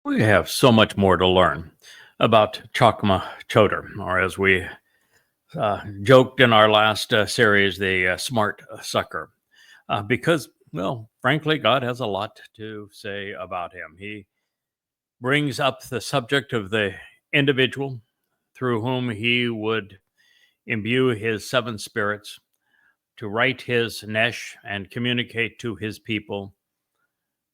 We have so much more to learn about Chakmah Choter, or as we joked in our last series, the smart sucker, because, well, frankly, God has a lot to say about him. He brings up the subject of the individual through whom he would imbue his seven spirits to write his Nesh and communicate to his people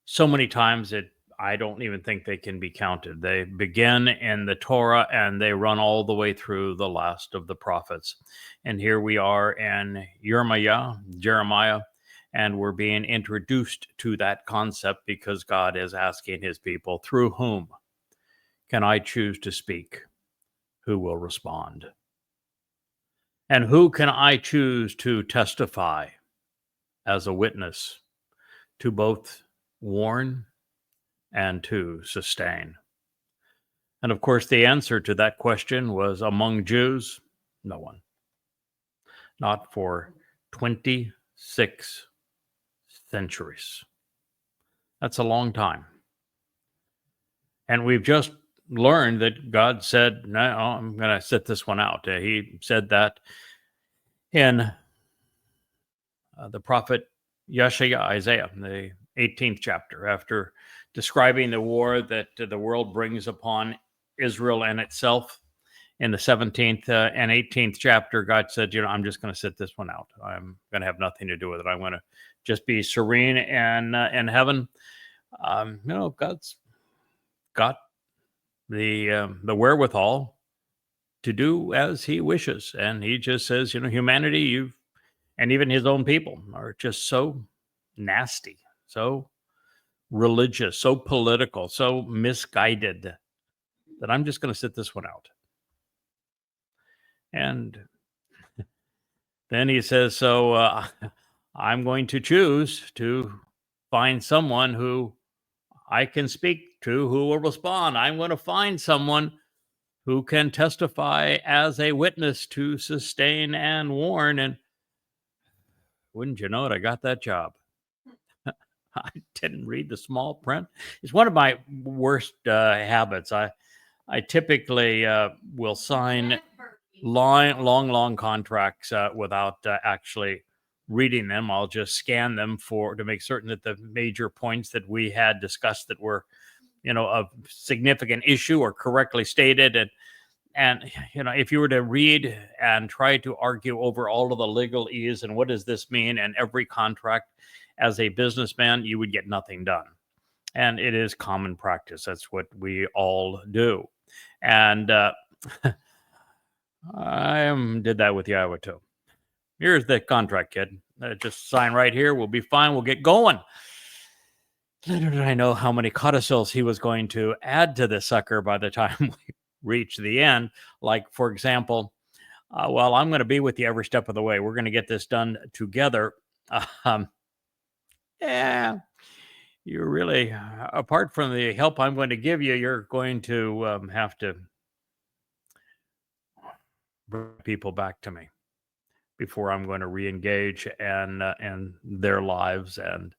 so many times that I don't even think they can be counted. They begin in the Torah and they run all the way through the last of the prophets. And here we are in Jeremiah, and we're being introduced to that concept because God is asking his people, through whom can I choose to speak? Who will respond? And who can I choose to testify as a witness to both warn and to sustain? And of course, the answer to that question was, among Jews, no one. Not for 26 centuries. That's a long time. And we've just learned that God said, no, I'm going to sit this one out. He said that in the prophet Isaiah, the 18th chapter, after describing the war that the world brings upon Israel and itself. In the 17th and 18th chapter, God said, I'm just going to sit this one out. I'm going to have nothing to do with it. I'm going to just be serene and in heaven. God's got the wherewithal to do as he wishes. And he just says, humanity, and even his own people are just so nasty, so religious, so political, so misguided that I'm just going to sit this one out. And then he says, so I'm going to choose to find someone who I can speak to who will respond. I'm going to find someone who can testify as a witness to sustain and warn. And wouldn't you know it, I got that job. I didn't read the small print. It's one of my worst habits. I typically will sign long contracts without actually reading them. I'll just scan them to make certain that the major points that we had discussed that were, of significant issue or correctly stated. And if you were to read and try to argue over all of the legalese and what does this mean and every contract as a businessman, you would get nothing done. And it is common practice. That's what we all do. And I did that with YAHOWAH too. Here's the contract, kid. Just sign right here. We'll be fine. We'll get going. Little did I know how many codicils he was going to add to this sucker by the time we reach the end. Like, for example, I'm going to be with you every step of the way. We're going to get this done together. Yeah, you're really, apart from the help I'm going to give you, you're going to have to bring people back to me before I'm going to re-engage and their lives and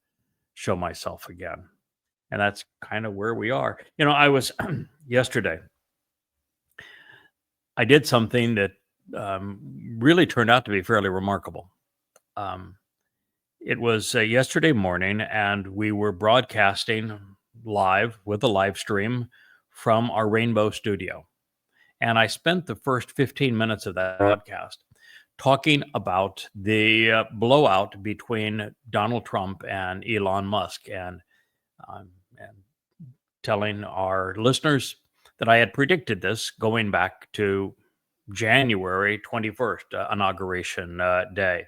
show myself again. And that's kind of where we are. I was yesterday, I did something that really turned out to be fairly remarkable. It was yesterday morning, and we were broadcasting live with a live stream from our Rainbow studio. And I spent the first 15 minutes of that broadcast talking about the blowout between Donald Trump and Elon Musk, and telling our listeners that I had predicted this going back to January 21st, inauguration day.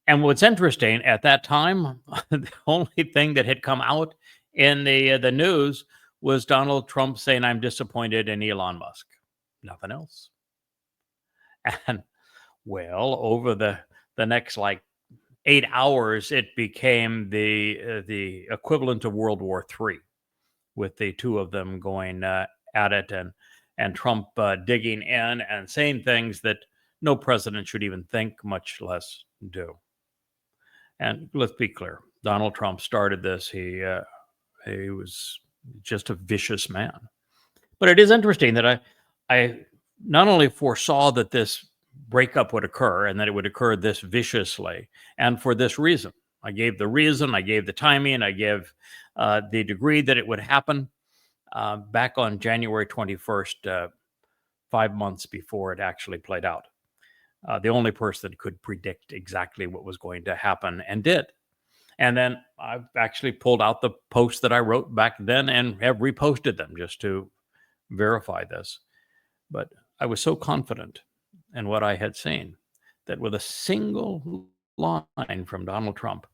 And what's interesting, at that time, the only thing that had come out in the news was Donald Trump saying, I'm disappointed in Elon Musk. Nothing else. And well, over the next 8 hours, it became the equivalent of World War III, with the two of them going at it, and Trump digging in and saying things that no president should even think, much less do. And let's be clear, Donald Trump started this. He was just a vicious man. But it is interesting that I not only foresaw that this breakup would occur and that it would occur this viciously and for this reason. I gave the reason, I gave the timing, I gave the degree that it would happen back on January 21st, 5 months before it actually played out. The only person that could predict exactly what was going to happen and did. And then I've actually pulled out the posts that I wrote back then and have reposted them just to verify this. But I was so confident in what I had seen that with a single line from Donald Trump,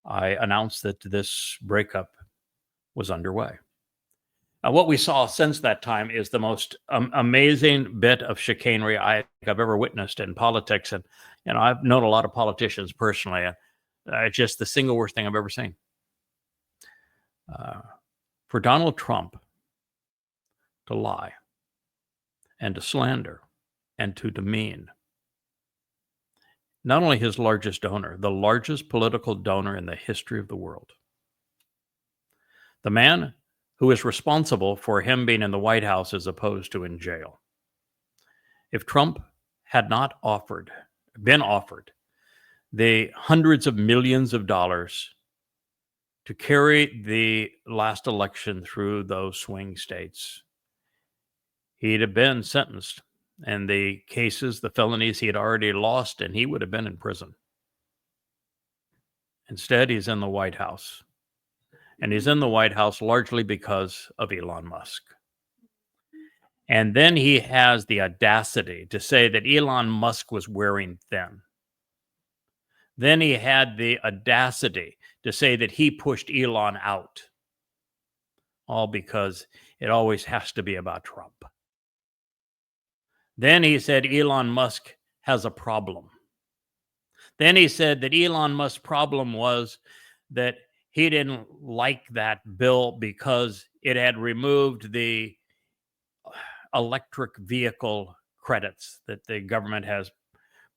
I announced that this breakup was underway. What we saw since that time is the most amazing bit of chicanery I've ever witnessed in politics. And, I've known a lot of politicians personally. It's just the single worst thing I've ever seen. For Donald Trump to lie and to slander and to demean not only his largest donor, the largest political donor in the history of the world, the man who is responsible for him being in the White House as opposed to in jail. If Trump had not been offered the hundreds of millions of dollars to carry the last election through those swing states, he'd have been sentenced. And the cases, the felonies he had already lost, and he would have been in prison. Instead, he's in the White House. And he's in the White House largely because of Elon Musk. And then he has the audacity to say that Elon Musk was wearing thin. Then he had the audacity to say that he pushed Elon out. All because it always has to be about Trump. Then he said Elon Musk has a problem. Then he said that Elon Musk's problem was that he didn't like that bill because it had removed the electric vehicle credits that the government has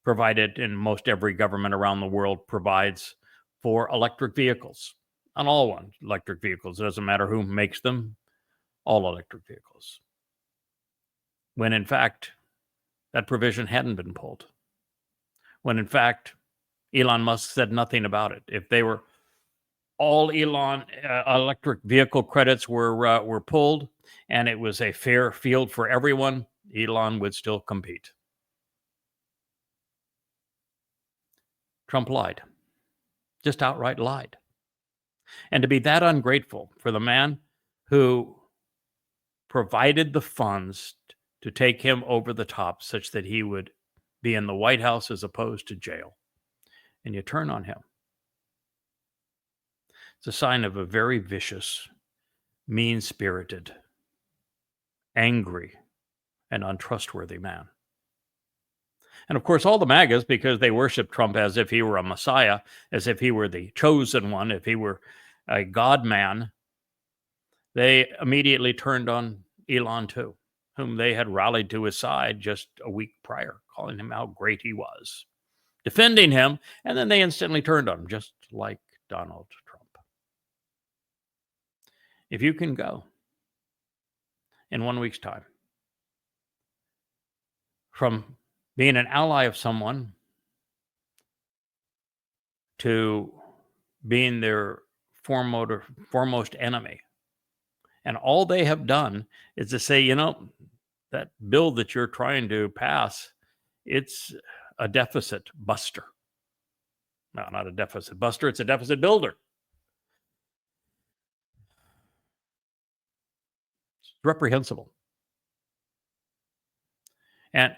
provided, and most every government around the world provides for electric vehicles. On all electric vehicles. It doesn't matter who makes them, all electric vehicles. When in fact, that provision hadn't been pulled. When in fact, Elon Musk said nothing about it. If they were all electric vehicle credits were pulled and it was a fair field for everyone, Elon would still compete. Trump lied, just outright lied. And to be that ungrateful for the man who provided the funds to take him over the top such that he would be in the White House as opposed to jail, and you turn on him. It's a sign of a very vicious, mean-spirited, angry, and untrustworthy man. And of course, all the MAGAs, because they worship Trump as if he were a messiah, as if he were the chosen one, if he were a God man, they immediately turned on Elon too, whom they had rallied to his side just a week prior, calling him how great he was, defending him, and then they instantly turned on him, just like Donald Trump. If you can go in 1 week's time from being an ally of someone to being their foremost enemy, and all they have done is to say, that bill that you're trying to pass, it's a deficit buster. No, not a deficit buster, it's a deficit builder. It's reprehensible. And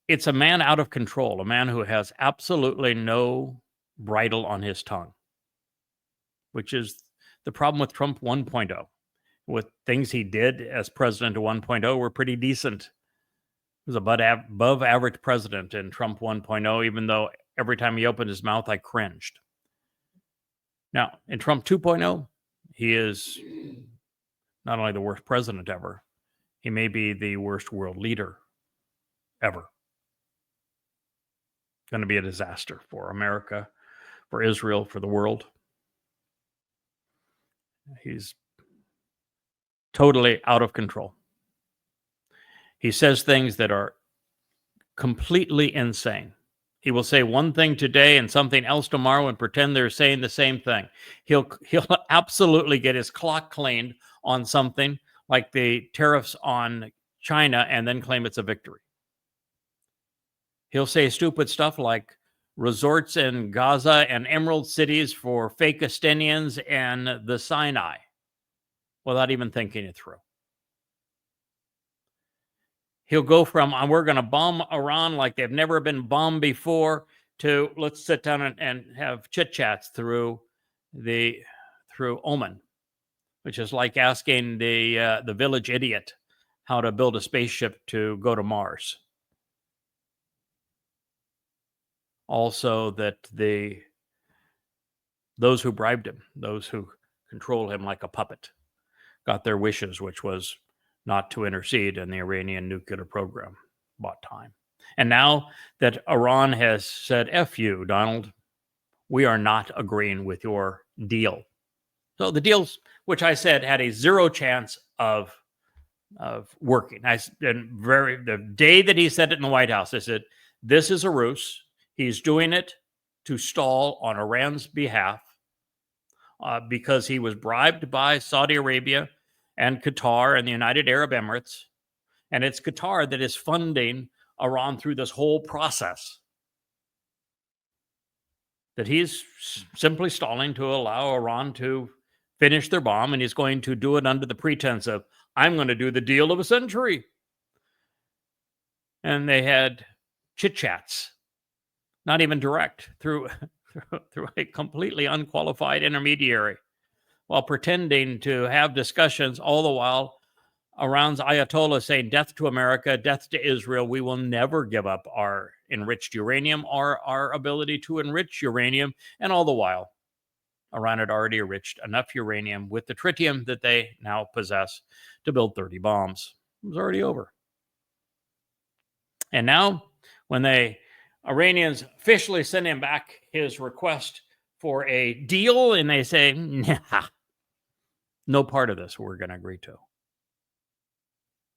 it's a man out of control, a man who has absolutely no bridle on his tongue, which is the problem with Trump 1.0. With things he did as president of 1.0 were pretty decent. He was above average president in Trump 1.0, even though every time he opened his mouth, I cringed. Now, in Trump 2.0, he is not only the worst president ever, he may be the worst world leader ever. Going to be a disaster for America, for Israel, for the world. He's totally out of control. He says things that are completely insane. He will say one thing today and something else tomorrow and pretend they're saying the same thing. He'll absolutely get his clock cleaned on something like the tariffs on China and then claim it's a victory. He'll say stupid stuff like resorts in Gaza and emerald cities for fake Palestinians and the Sinai without even thinking it through. He'll go from we're going to bomb Iran like they've never been bombed before to let's sit down and have chit chats through Oman, which is like asking the village idiot how to build a spaceship to go to Mars. Also, that those who bribed him, those who control him like a puppet, got their wishes, which was not to intercede in the Iranian nuclear program, bought time. And now that Iran has said, F you, Donald, we are not agreeing with your deal. So the deals, which I said had a zero chance of working. The day that he said it in the White House, I said, this is a ruse. He's doing it to stall on Iran's behalf because he was bribed by Saudi Arabia and Qatar and the United Arab Emirates. And it's Qatar that is funding Iran through this whole process. That he's simply stalling to allow Iran to finish their bomb, and he's going to do it under the pretense of, I'm going to do the deal of a century. And they had chit-chats, not even direct, through a completely unqualified intermediary, while pretending to have discussions all the while Iran's Ayatollah saying death to America, death to Israel. We will never give up our enriched uranium or our ability to enrich uranium. And all the while, Iran had already enriched enough uranium with the tritium that they now possess to build 30 bombs. It was already over. And now, when the Iranians officially send him back his request for a deal, and they say, nah, no part of this we're going to agree to.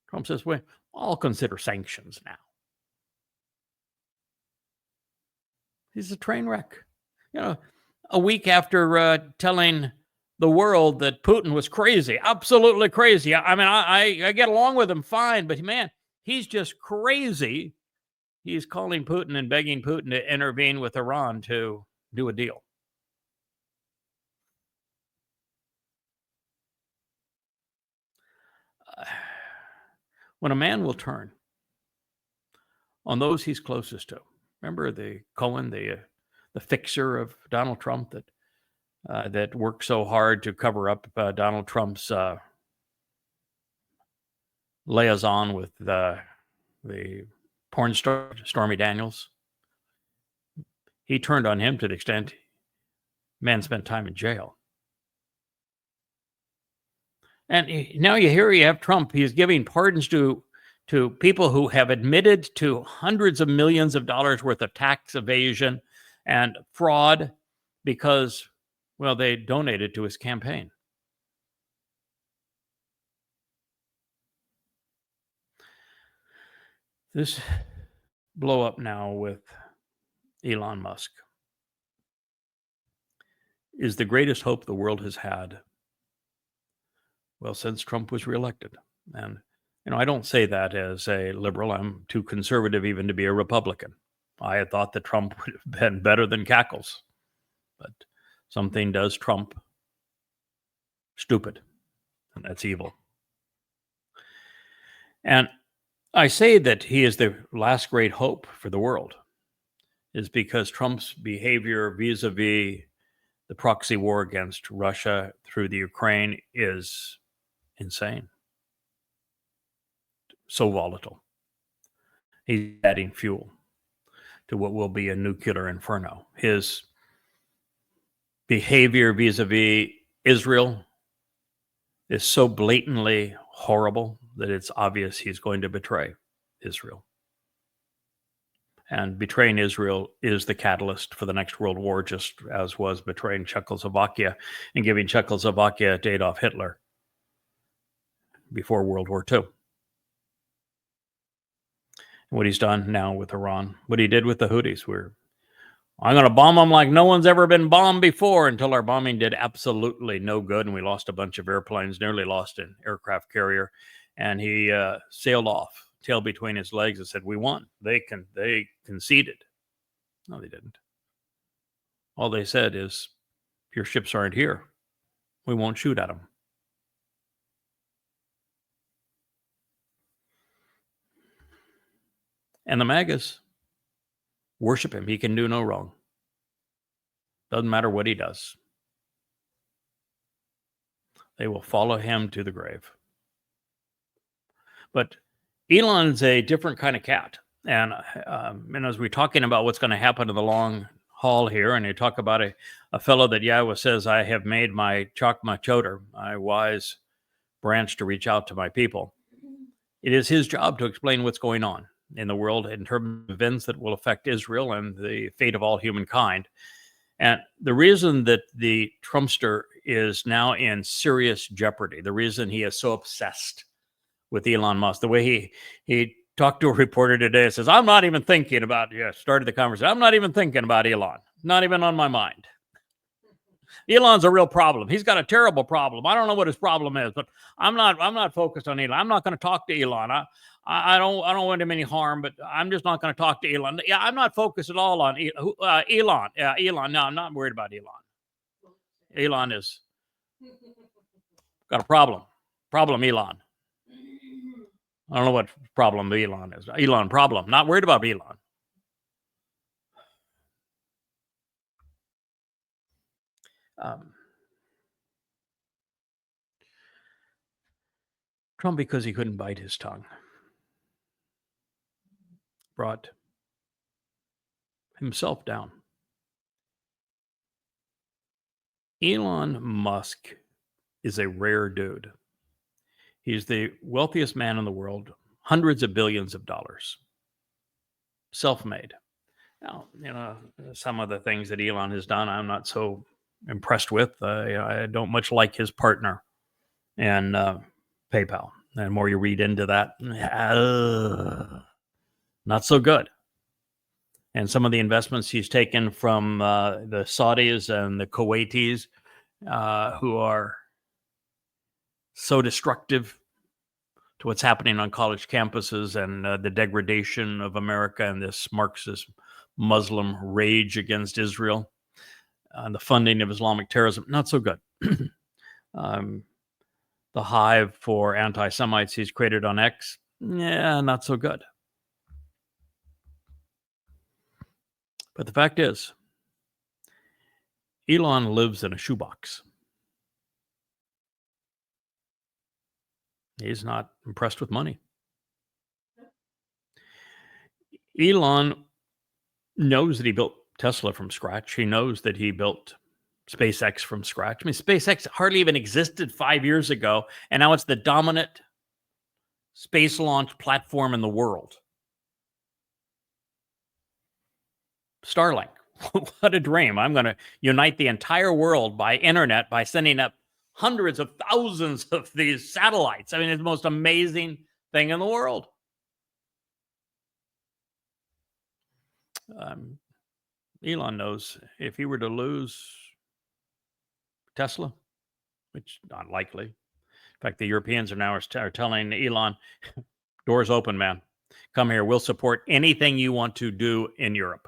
Trump says, well, I'll consider sanctions now. He's a train wreck. You know, a week after telling the world that Putin was crazy, absolutely crazy. I mean, I get along with him fine, but man, he's just crazy. He's calling Putin and begging Putin to intervene with Iran to do a deal. When a man will turn on those he's closest to, remember the Cohen, the fixer of Donald Trump that worked so hard to cover up Donald Trump's liaison with the porn star Stormy Daniels. He turned on him to the extent man spent time in jail. And now you have Trump. He's giving pardons to people who have admitted to hundreds of millions of dollars worth of tax evasion and fraud because, well, they donated to his campaign. This blow up now with Elon Musk is the greatest hope the world has had, well, since Trump was reelected. And, I don't say that as a liberal. I'm too conservative even to be a Republican. I had thought that Trump would have been better than Cackles. But something does Trump stupid, and that's evil. And I say that he is the last great hope for the world is because Trump's behavior vis-a-vis the proxy war against Russia through the Ukraine is insane. So volatile. He's adding fuel to what will be a nuclear inferno. His behavior vis-a-vis Israel is so blatantly horrible that it's obvious he's going to betray Israel. And betraying Israel is the catalyst for the next world war, just as was betraying Czechoslovakia and giving Czechoslovakia to Adolf Hitler. before World War II. What he's done now with Iran, what he did with the Houthis, I'm going to bomb them like no one's ever been bombed before, until our bombing did absolutely no good. And we lost a bunch of airplanes, nearly lost an aircraft carrier. And he sailed off, tail between his legs, and said, we won. They conceded. No, they didn't. All they said is, if your ships aren't here, we won't shoot at them. And the MAGAs worship him. He can do no wrong. Doesn't matter what he does. They will follow him to the grave. But Elon's a different kind of cat. And as we're talking about what's going to happen in the long haul here, and you talk about a fellow that YAHOWAH says, I have made my Chakmah Choter, my wise branch to reach out to my people. It is his job to explain what's going on in the world in terms of events that will affect Israel and the fate of all humankind. And the reason that the Trumpster is now in serious jeopardy, the reason he is so obsessed with Elon Musk, the way he talked to a reporter today, says, I'm not even thinking about, started the conversation, I'm not even thinking about Elon, not even on my mind. Elon's a real problem. He's got a terrible problem. I don't know what his problem is, but I'm not focused on Elon. I'm not going to talk to Elon. I don't want him any harm, but I'm just not going to talk to Elon. Yeah, I'm not focused at all on Elon. Yeah, Elon. No, I'm not worried about Elon. Elon is got a problem. Problem, Elon. I don't know what problem Elon is. Elon problem. Not worried about Elon. Trump, because he couldn't bite his tongue, brought himself down. Elon Musk is a rare dude. He's the wealthiest man in the world, hundreds of billions of dollars, self-made. Now, some of the things that Elon has done, I'm not so impressed with. I don't much like his partner and PayPal. And the more you read into that, not so good. And some of the investments he's taken from the Saudis and the Kuwaitis, who are so destructive to what's happening on college campuses and the degradation of America and this Marxist Muslim rage against Israel and the funding of Islamic terrorism, not so good. The hive for anti-Semites he's created on X, not so good. But the fact is, Elon lives in a shoebox. He's not impressed with money. Elon knows that he built Tesla from scratch. He knows that he built SpaceX from scratch. I mean, SpaceX hardly even existed 5 years ago, and now it's the dominant space launch platform in the world. Starlink, what a dream. I'm going to unite the entire world by internet by sending up hundreds of thousands of these satellites. I mean, it's the most amazing thing in the world. Elon knows if he were to lose Tesla, which is not likely. In fact, the Europeans are now are telling Elon, doors open, man. Come here. We'll support anything you want to do in Europe.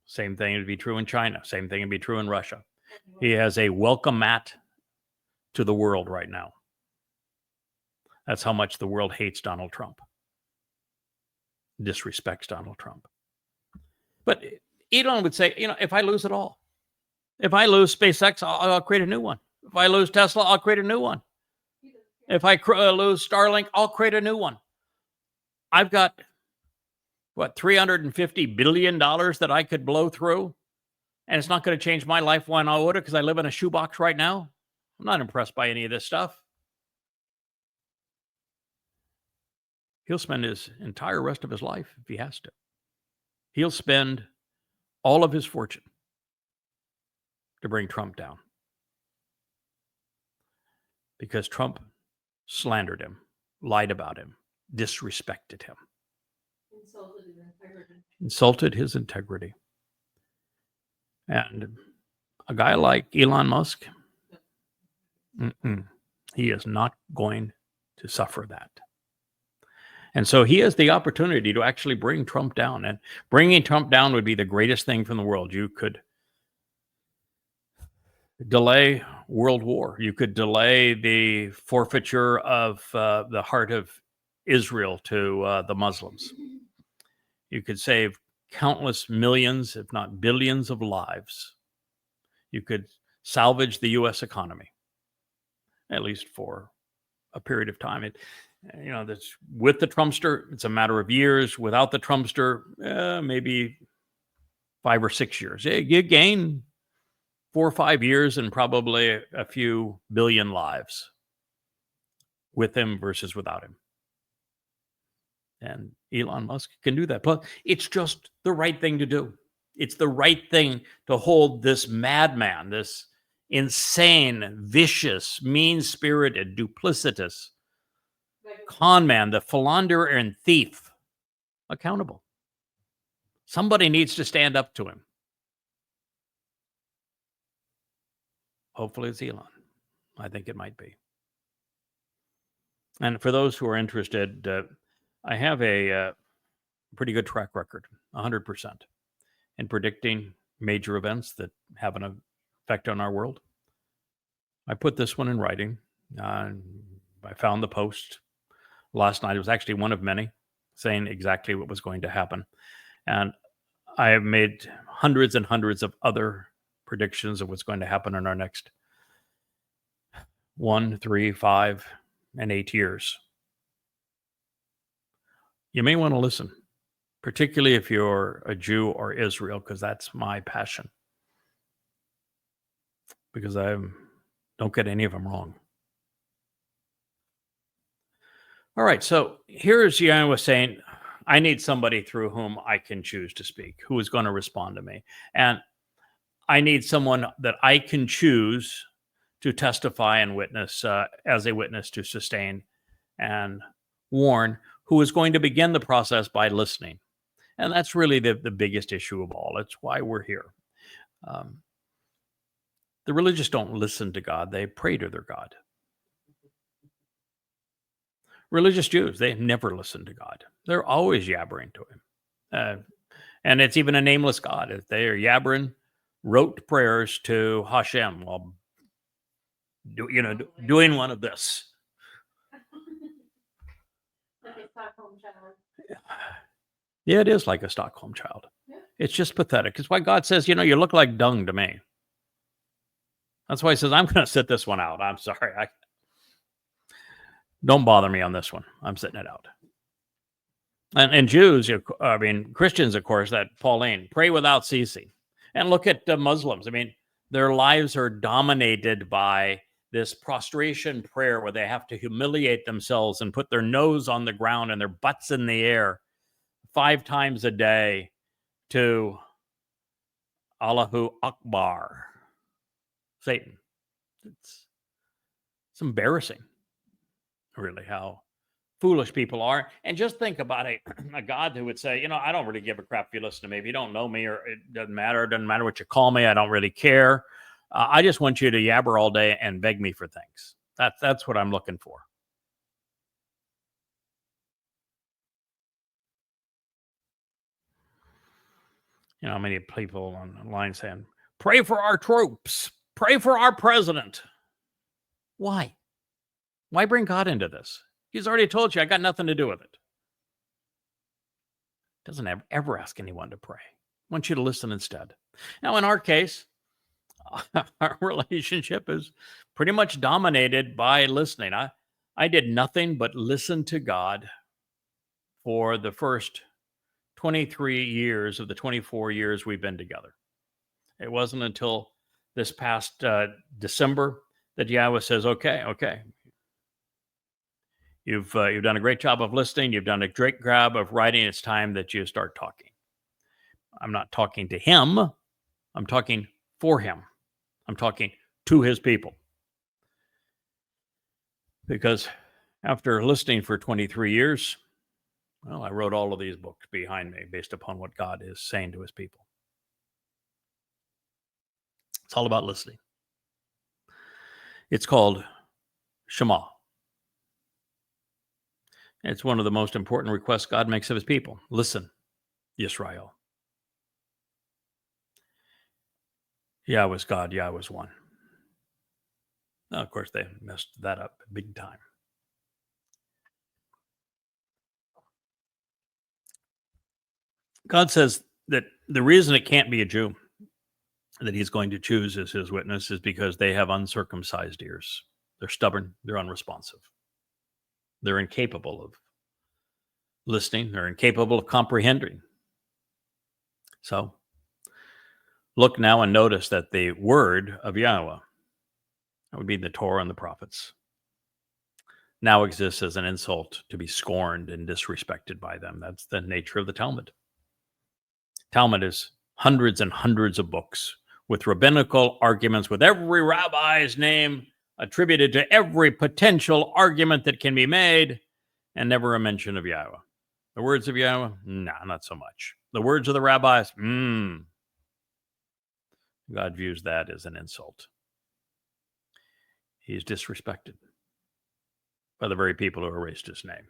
Same thing would be true in China. Same thing would be true in Russia. He has a welcome mat to the world right now. That's how much the world hates Donald Trump. Disrespects Donald Trump. But Elon would say, if I lose it all, if I lose SpaceX, I'll create a new one. If I lose Tesla, I'll create a new one. If I lose Starlink, I'll create a new one. I've got, $350 billion that I could blow through, and it's not going to change my life one iota because I live in a shoebox right now. I'm not impressed by any of this stuff. He'll spend his entire rest of his life, if he has to. He'll spend all of his fortune to bring Trump down. Because Trump slandered him, lied about him, disrespected him, insulted his integrity. And a guy like Elon Musk, he is not going to suffer that. And so he has the opportunity to actually bring Trump down. And bringing Trump down would be the greatest thing from the world. You could delay world war. You could delay the forfeiture of the heart of Israel to the Muslims. You could save countless millions, if not billions of lives. You could salvage the U.S. economy, at least for a period of time. That's with the Trumpster, it's a matter of years. Without the Trumpster, maybe 5 or 6 years. You gain 4 or 5 years and probably a few billion lives with him versus without him. And Elon Musk can do that. Plus, it's just the right thing to do. It's the right thing to hold this madman, this insane, vicious, mean-spirited, duplicitous con man, the philanderer and thief, accountable. Somebody needs to stand up to him. Hopefully it's Elon. I think it might be. And for those who are interested, I have a pretty good track record, 100%, in predicting major events that have an effect on our world. I put this one in writing. I found the post last night. It was actually one of many saying exactly what was going to happen. And I have made hundreds and hundreds of other predictions of what's going to happen in our next 1, 3, 5, and 8 years. You may want to listen, particularly if you're a Jew or Israel, because that's my passion. Because I don't get any of them wrong. All right, so here's Yahowah saying, I need somebody through whom I can choose to speak, who is going to respond to me. And I need someone that I can choose to testify and witness as a witness to sustain and warn, who is going to begin the process by listening. And that's really the biggest issue of all. It's why we're here. The religious don't listen to God. They pray to their God. Religious Jews, they never listen to God. They're always yabbering to him. And it's even a nameless God. If they are yabbering, wrote prayers to Hashem while doing one of this. Like a Stockholm child. Yeah, it is like a Stockholm child. Yeah. It's just pathetic. It's why God says, you look like dung to me. That's why he says, I'm going to sit this one out. I'm sorry. Don't bother me on this one. I'm sitting it out. And Jews, Christians, of course, that Pauline, pray without ceasing. And look at Muslims. Their lives are dominated by this prostration prayer where they have to humiliate themselves and put their nose on the ground and their butts in the air 5 times a day to Allahu Akbar, Satan. It's embarrassing, really, how foolish people are. And just think about a God who would say, I don't really give a crap if you listen to me. If you don't know me, or it doesn't matter what you call me. I don't really care. I just want you to yabber all day and beg me for things. That's what I'm looking for. Many people online saying, pray for our troops, pray for our president. Why? Why bring God into this? He's already told you, I got nothing to do with it. Doesn't ever ask anyone to pray. I want you to listen instead. Now, in our case, our relationship is pretty much dominated by listening. I did nothing but listen to God for the first 23 years of the 24 years we've been together. It wasn't until this past December that Yahowah says, okay. You've done a great job of listening. You've done a great job of writing. It's time that you start talking. I'm not talking to him. I'm talking for him. I'm talking to his people. Because After listening for 23 years, well, I wrote all of these books behind me based upon what God is saying to his people. It's all about listening. It's called Shema. It's one of the most important requests God makes of his people. Listen, Yisrael. Yahweh's God, Yahweh's one. Now, of course, they messed that up big time. God says that the reason it can't be a Jew that he's going to choose as his witness is because they have uncircumcised ears. They're stubborn. They're unresponsive. They're incapable of listening. They're incapable of comprehending. So look now and notice that the word of Yahweh, that would be the Torah and the prophets, now exists as an insult to be scorned and disrespected by them. That's the nature of the Talmud. Talmud is hundreds and hundreds of books with rabbinical arguments, with every rabbi's name attributed to every potential argument that can be made, and never a mention of Yahweh. The words of Yahweh? Nah, not so much. The words of the rabbis? God views that as an insult. He's disrespected by the very people who erased his name.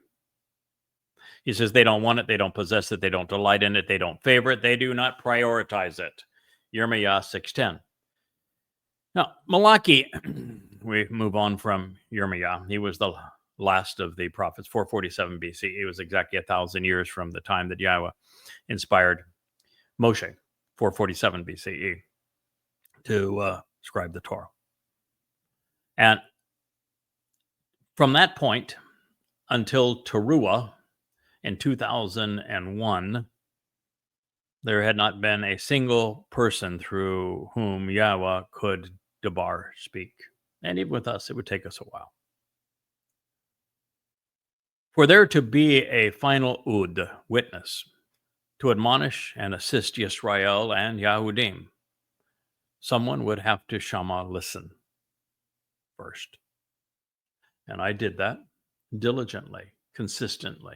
He says they don't want it, they don't possess it, they don't delight in it, they don't favor it, they do not prioritize it. Yirmiyah 6:10. Now, Malachi, we move on from Yirmiyah. He was the last of the prophets, 447 BC. It was exactly 1,000 years from the time that Yahweh inspired Moshe, 447 BCE, to scribe the Torah. And from that point until Towrah in 2001, there had not been a single person through whom Yahweh could debar speak. And even with us, it would take us a while. For there to be a final ud, witness, to admonish and assist Yisrael and Yahudim, someone would have to Shama, listen, first. And I did that diligently, consistently,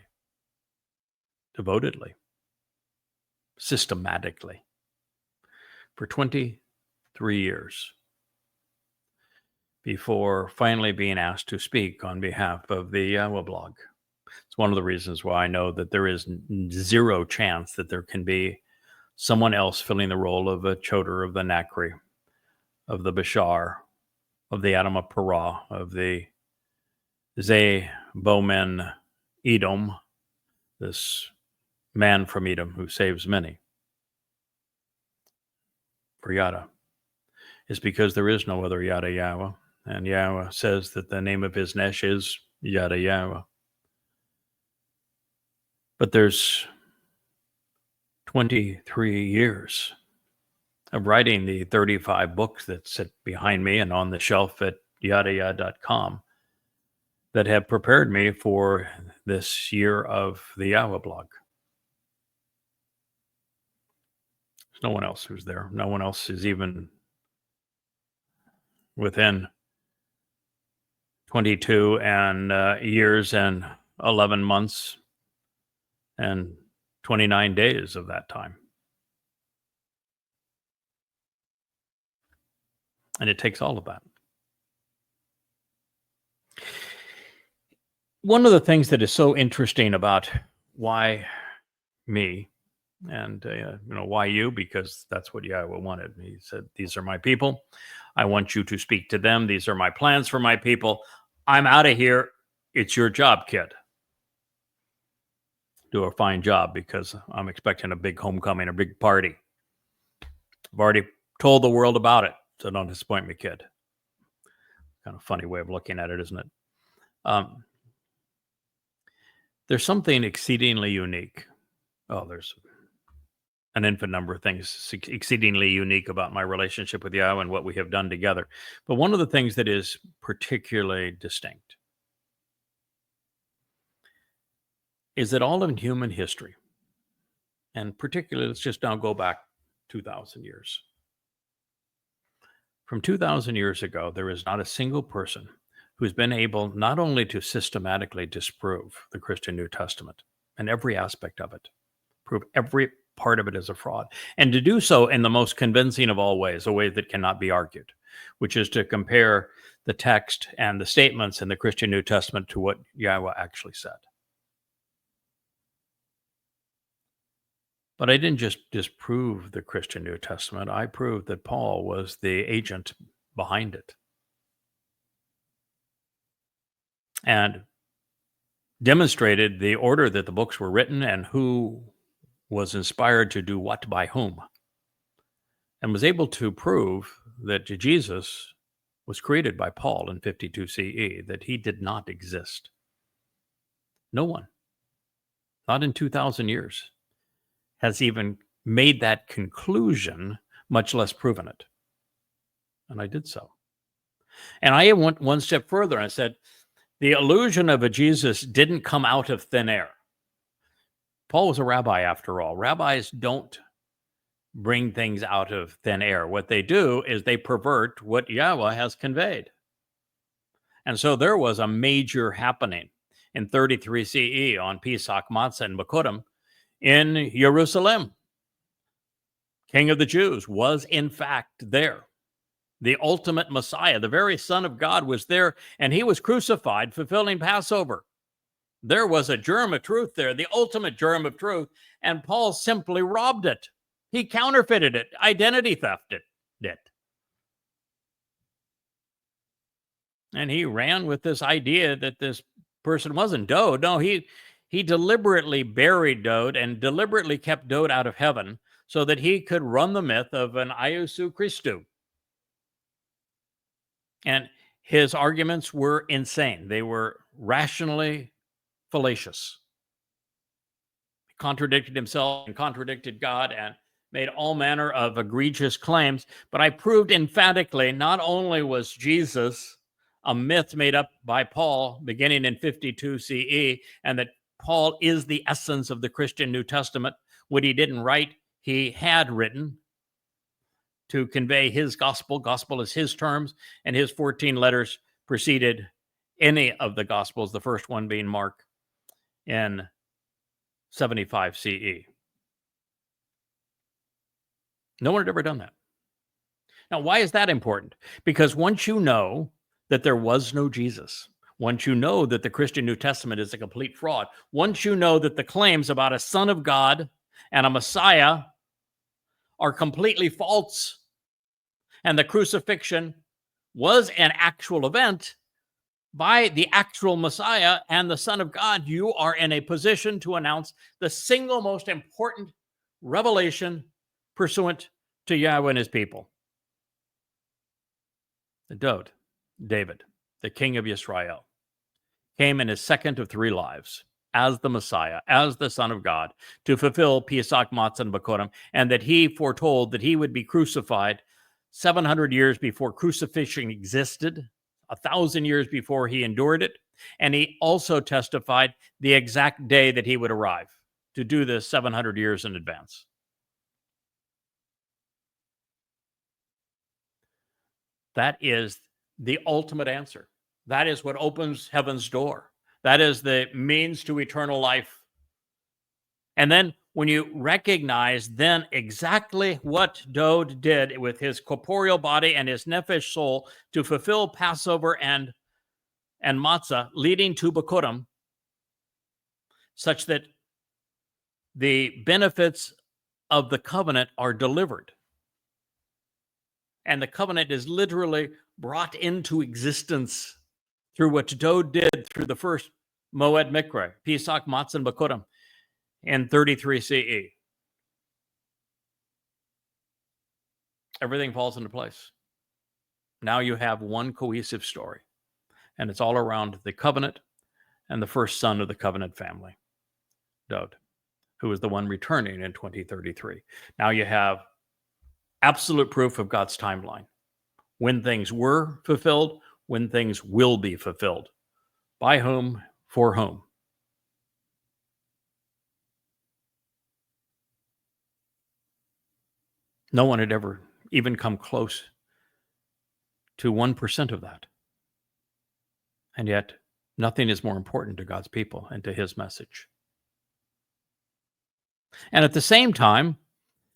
devotedly, systematically for 23 years before finally being asked to speak on behalf of the YAHOWAH blog. It's one of the reasons why I know that there is zero chance that there can be someone else filling the role of a Choter, of the Nakri, of the Bashar, of the Adam of Parah, of the Bowman Edom, this man from Edom who saves many. For Yada, is because there is no other Yada Yahowah, and Yahweh says that the name of his Nesh is Yada Yahowah. But there's 23 years of writing the 35 books that sit behind me and on the shelf at yadayah.com that have prepared me for this year of the YAHOWAH blog. There's no one else who's there. No one else is even within 22 years and 11 months and 29 days of that time. And it takes all of that. One of the things that is so interesting about why me and why you, because that's what Yahweh wanted. He said, these are my people. I want you to speak to them. These are my plans for my people. I'm out of here. It's your job, kid. Do a fine job, because I'm expecting a big homecoming, a big party. I've already told the world about it, so don't disappoint me, kid. Kind of funny way of looking at it, isn't it? There's something exceedingly unique. Oh, there's an infinite number of things exceedingly unique about my relationship with Yahweh and what we have done together. But one of the things that is particularly distinct is that all of human history, and particularly, let's just now go back 2,000 years. From 2,000 years ago, there is not a single person who's been able not only to systematically disprove the Christian New Testament and every aspect of it, prove every part of it as a fraud, and to do so in the most convincing of all ways, a way that cannot be argued, which is to compare the text and the statements in the Christian New Testament to what Yahowah actually said. But I didn't just disprove the Christian New Testament. I proved that Paul was the agent behind it, and demonstrated the order that the books were written and who was inspired to do what by whom, and was able to prove that Jesus was created by Paul in 52 CE, that he did not exist. No one, not in 2,000 years, has even made that conclusion, much less proven it. And I did so. And I went one step further. I said, the illusion of a Jesus didn't come out of thin air. Paul was a rabbi, after all. Rabbis don't bring things out of thin air. What they do is they pervert what Yahowah has conveyed. And so there was a major happening in 33 CE on Pesach, Matzah, and Bikurim in Jerusalem. King of the Jews was in fact there. The ultimate Messiah, the very Son of God, was there, and he was crucified, fulfilling Passover. There was a germ of truth there, the ultimate germ of truth, and Paul simply robbed it. He counterfeited it, identity thefted it. And he ran with this idea that this person wasn't Dode. No, he deliberately buried Dode and deliberately kept Dode out of heaven so that he could run the myth of an Iousu Christou. And his arguments were insane. They were rationally fallacious. He contradicted himself and contradicted God and made all manner of egregious claims. But I proved emphatically not only was Jesus a myth made up by Paul beginning in 52 CE, and that Paul is the essence of the Christian New Testament. What he didn't write, he had written to convey his gospel. Gospel is his terms, and his 14 letters preceded any of the gospels, the first one being Mark in 75 CE. No one had ever done that. Now, why is that important? Because once you know that there was no Jesus, once you know that the Christian New Testament is a complete fraud, once you know that the claims about a Son of God and a Messiah are completely false, and the crucifixion was an actual event by the actual Messiah and the Son of God, you are in a position to announce the single most important revelation pursuant to Yahowah and his people. The Dode, David, the king of Israel, came in his second of three lives as the Messiah, as the Son of God, to fulfill Pesach, Matzah, and Bikurim, and that he foretold that he would be crucified 700 years before crucifixion existed, 1,000 years before he endured it, and he also testified the exact day that he would arrive to do this 700 years in advance. That is the ultimate answer. That is what opens heaven's door. That is the means to eternal life. And then when you recognize then exactly what Dode did with his corporeal body and his nephesh soul to fulfill Passover and Matzah, leading to Bikurim, such that the benefits of the covenant are delivered. And the covenant is literally brought into existence through what Dode did through the first Moed Mikra, Pesach, Matzah, and Bikurim in 33 CE. Everything falls into place. Now you have one cohesive story, and it's all around the covenant and the first son of the covenant family, Dode, who is the one returning in 2033. Now you have absolute proof of God's timeline, when things were fulfilled, when things will be fulfilled, by whom, for whom. No one had ever even come close to 1% of that. And yet, nothing is more important to God's people and to his message. And at the same time,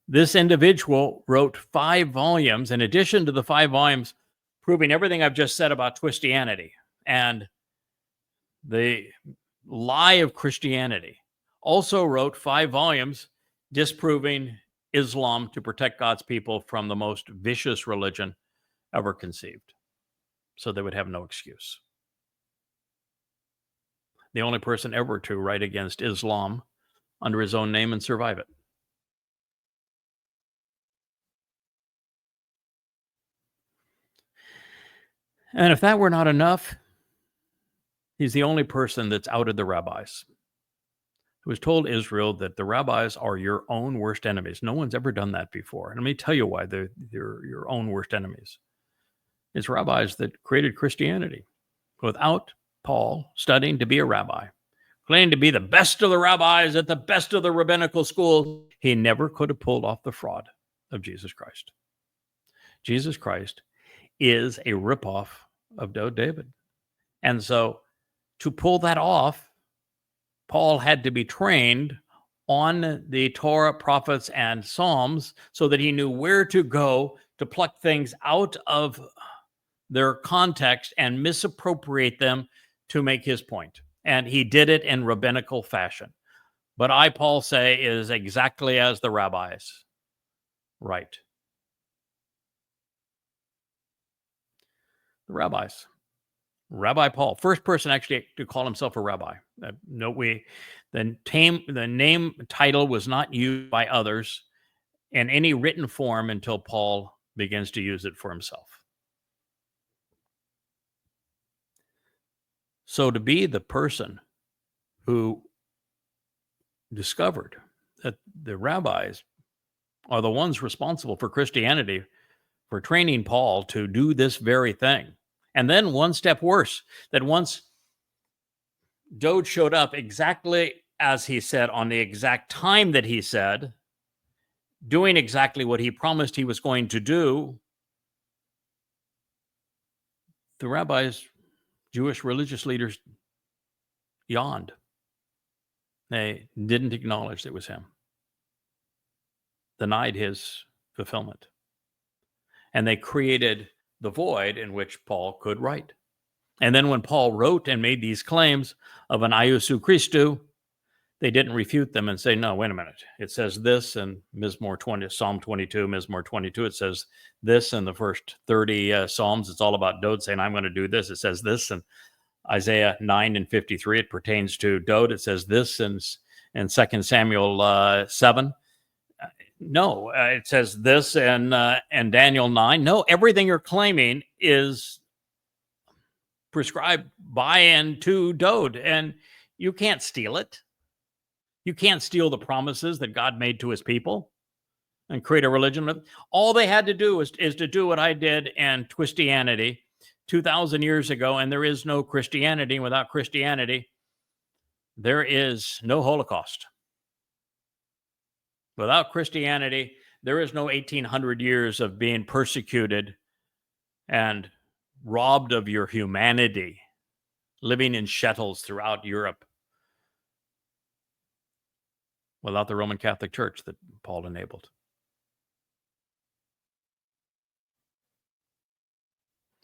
this individual wrote 5 volumes, in addition to the 5 volumes proving everything I've just said about Twistianity and the lie of Christianity. Also wrote 5 volumes disproving Islam to protect God's people from the most vicious religion ever conceived, so they would have no excuse. The only person ever to write against Islam under his own name and survive it. And if that were not enough, he's the only person that's outed the rabbis, who has told Israel that the rabbis are your own worst enemies. No one's ever done that before. And let me tell you why they're your own worst enemies. It's rabbis that created Christianity. Without Paul studying to be a rabbi, claiming to be the best of the rabbis at the best of the rabbinical schools, he never could have pulled off the fraud of Jesus Christ. Jesus Christ is a ripoff of David. And so to pull that off, Paul had to be trained on the Torah, prophets, and Psalms so that he knew where to go to pluck things out of their context and misappropriate them to make his point. And he did it in rabbinical fashion. But I, Paul, say is exactly as the rabbis. Right. The rabbis. Rabbi Paul, first person actually to call himself a rabbi. The name title was not used by others in any written form until Paul begins to use it for himself. So to be the person who discovered that the rabbis are the ones responsible for Christianity, for training Paul to do this very thing. And then one step worse, that once Dode showed up exactly as he said, on the exact time that he said, doing exactly what he promised he was going to do, the rabbis, Jewish religious leaders, yawned. They didn't acknowledge it was him, denied his fulfillment. And they created the void in which Paul could write. And then when Paul wrote and made these claims of an Iosu Christou, they didn't refute them and say, no, wait a minute. It says this in Psalm 22, Mizmor 22. It says this in the first 30 Psalms. It's all about Dode saying, I'm going to do this. It says this in Isaiah 9 and 53. It pertains to Dode. It says this in 2 Samuel 7. No, it says this in Daniel 9. No, everything you're claiming is prescribed by and to Dode, and you can't steal it. You can't steal the promises that God made to his people and create a religion. All they had to do is to do what I did in Twistianity 2,000 years ago, and there is no Christianity. Without Christianity, there is no Holocaust. Without Christianity, there is no 1,800 years of being persecuted and robbed of your humanity, living in shuttles throughout Europe. Without the Roman Catholic Church that Paul enabled.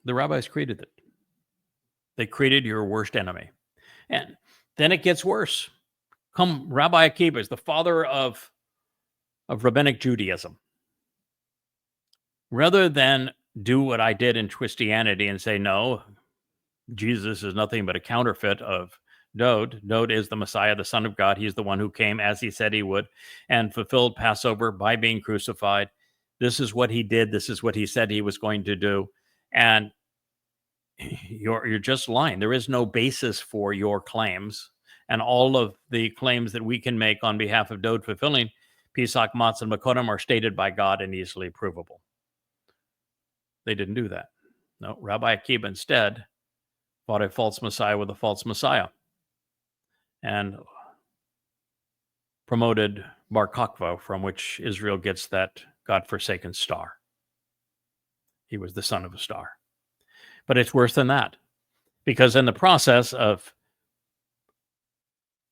The rabbis created it. They created your worst enemy. And then it gets worse. Rabbi Akiba is the father of rabbinic Judaism. Rather than do what I did in Twistianity and say, no, Jesus is nothing but a counterfeit of Dode. Dode is the Messiah, the Son of God. He's the one who came as he said he would and fulfilled Passover by being crucified. This is what he did. This is what he said he was going to do. And you're just lying. There is no basis for your claims. And all of the claims that we can make on behalf of Dode fulfilling Pesach, Matzah, and Makodim are stated by God and easily provable. They didn't do that. No, Rabbi Akiba instead fought a false Messiah with a false Messiah and promoted Bar Kokhba, from which Israel gets that God-forsaken star. He was the son of a star. But it's worse than that. Because in the process of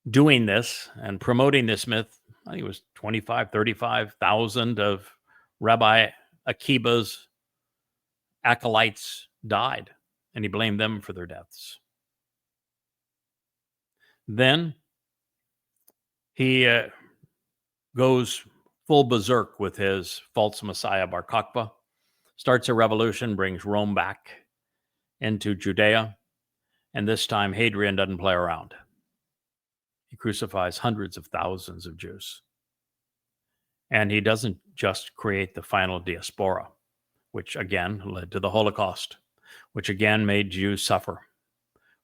doing this and promoting this myth, I think it was 25, 35,000 of Rabbi Akiba's acolytes died, and he blamed them for their deaths. Then he goes full berserk with his false messiah, Bar Kokhba, starts a revolution, brings Rome back into Judea, and this time Hadrian doesn't play around. He crucifies hundreds of thousands of Jews. And he doesn't just create the final diaspora, which again led to the Holocaust, which again made Jews suffer,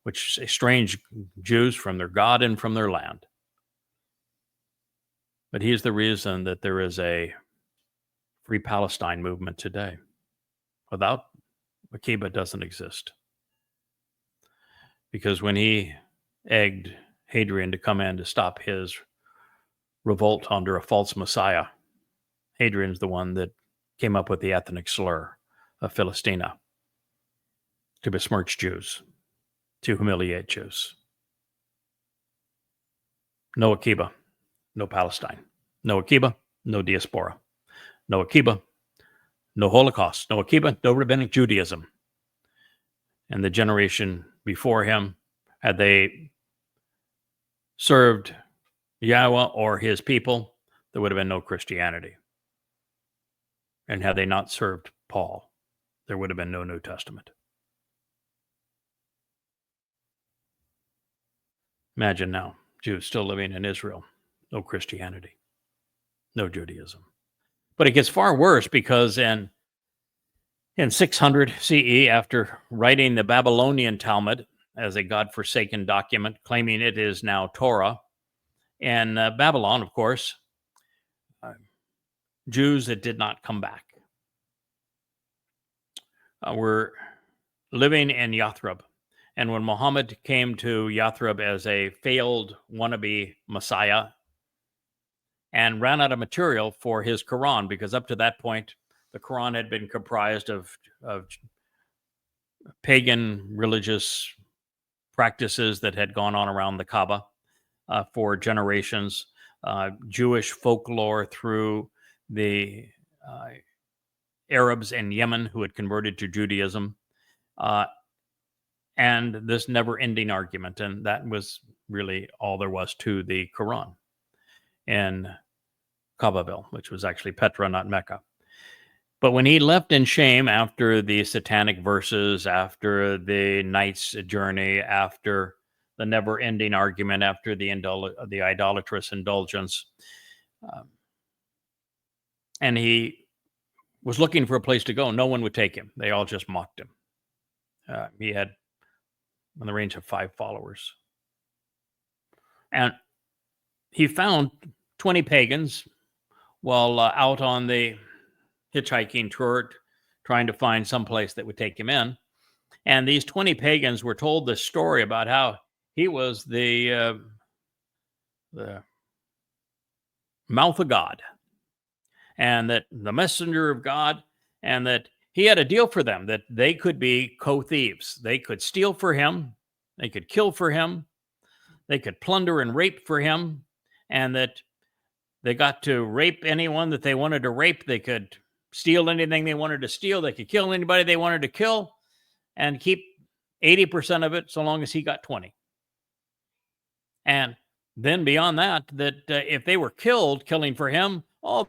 which estranged Jews from their God and from their land. But he's the reason that there is a Free Palestine movement today. Without Akiba, doesn't exist. Because when he egged Hadrian to come in to stop his revolt under a false messiah, Hadrian's the one that came up with the ethnic slur of Philistina to besmirch Jews, to humiliate Jews. No Akiba, no Palestine. No Akiba, no diaspora. No Akiba, no Holocaust. No Akiba, no rabbinic Judaism. And the generation before him, had they served Yahowah or his people, there would have been no Christianity. And had they not served Paul, there would have been no New Testament. Imagine now, Jews still living in Israel, no Christianity, no Judaism. But it gets far worse because in 600 CE, after writing the Babylonian Talmud as a God-forsaken document, claiming it is now Torah, and Babylon, of course, Jews that did not come back were living in Yathrib. And when Muhammad came to Yathrib as a failed wannabe messiah and ran out of material for his Quran, because up to that point, the Quran had been comprised of pagan religious practices that had gone on around the Kaaba for generations, Jewish folklore through the Arabs in Yemen who had converted to Judaism, and this never-ending argument. And that was really all there was to the Quran in Kaabaville, which was actually Petra, not Mecca. But when he left in shame after the satanic verses, after the knight's journey, after the never-ending argument, after the idolatrous indulgence, and he was looking for a place to go, no one would take him. They all just mocked him. He had on the range of 5 followers. And he found 20 pagans while out on the hitchhiking tour, trying to find some place that would take him in. And these 20 pagans were told this story about how he was the mouth of God, and that the messenger of God, and that he had a deal for them, that they could be co-thieves. They could steal for him, they could kill for him, they could plunder and rape for him, and that they got to rape anyone that they wanted to rape. They could steal anything they wanted to steal. They could kill anybody they wanted to kill and keep 80% of it so long as he got 20. And then beyond that, if they were killed killing for him,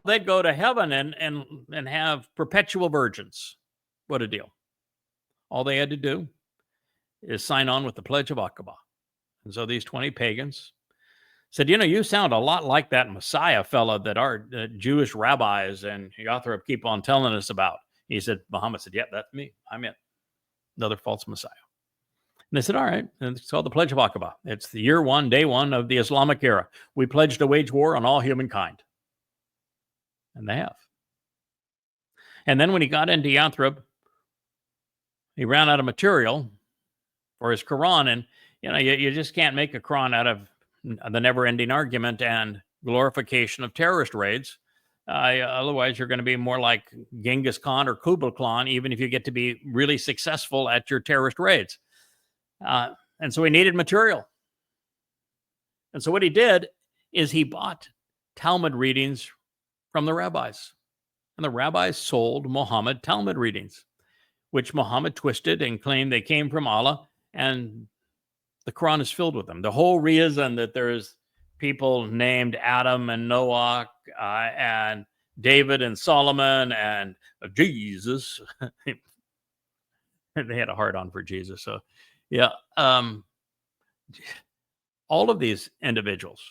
they'd go to heaven and have perpetual virgins. What a deal. All they had to do is sign on with the Pledge of Aqaba. And so these 20 pagans said, you sound a lot like that Messiah fella that our Jewish rabbis and Yathrib keep on telling us about. He said, Muhammad said, yeah, that's me. I'm it. Another false Messiah. And they said, all right. And it's called the Pledge of Aqaba. It's the year 1, day 1 of the Islamic era. We pledge to wage war on all humankind. And they have. And then when he got into Yathrib, he ran out of material for his Quran. And, you just can't make a Quran out of the never-ending argument and glorification of terrorist raids. Otherwise, you're going to be more like Genghis Khan or Kublai Khan, even if you get to be really successful at your terrorist raids. And so he needed material. And so what he did is he bought Talmud readings from the rabbis. And the rabbis sold Muhammad Talmud readings, which Muhammad twisted and claimed they came from Allah. And the Quran is filled with them. The whole reason that there's people named Adam and Noah and David and Solomon and Jesus, they had a hard on for Jesus. So, yeah, all of these individuals,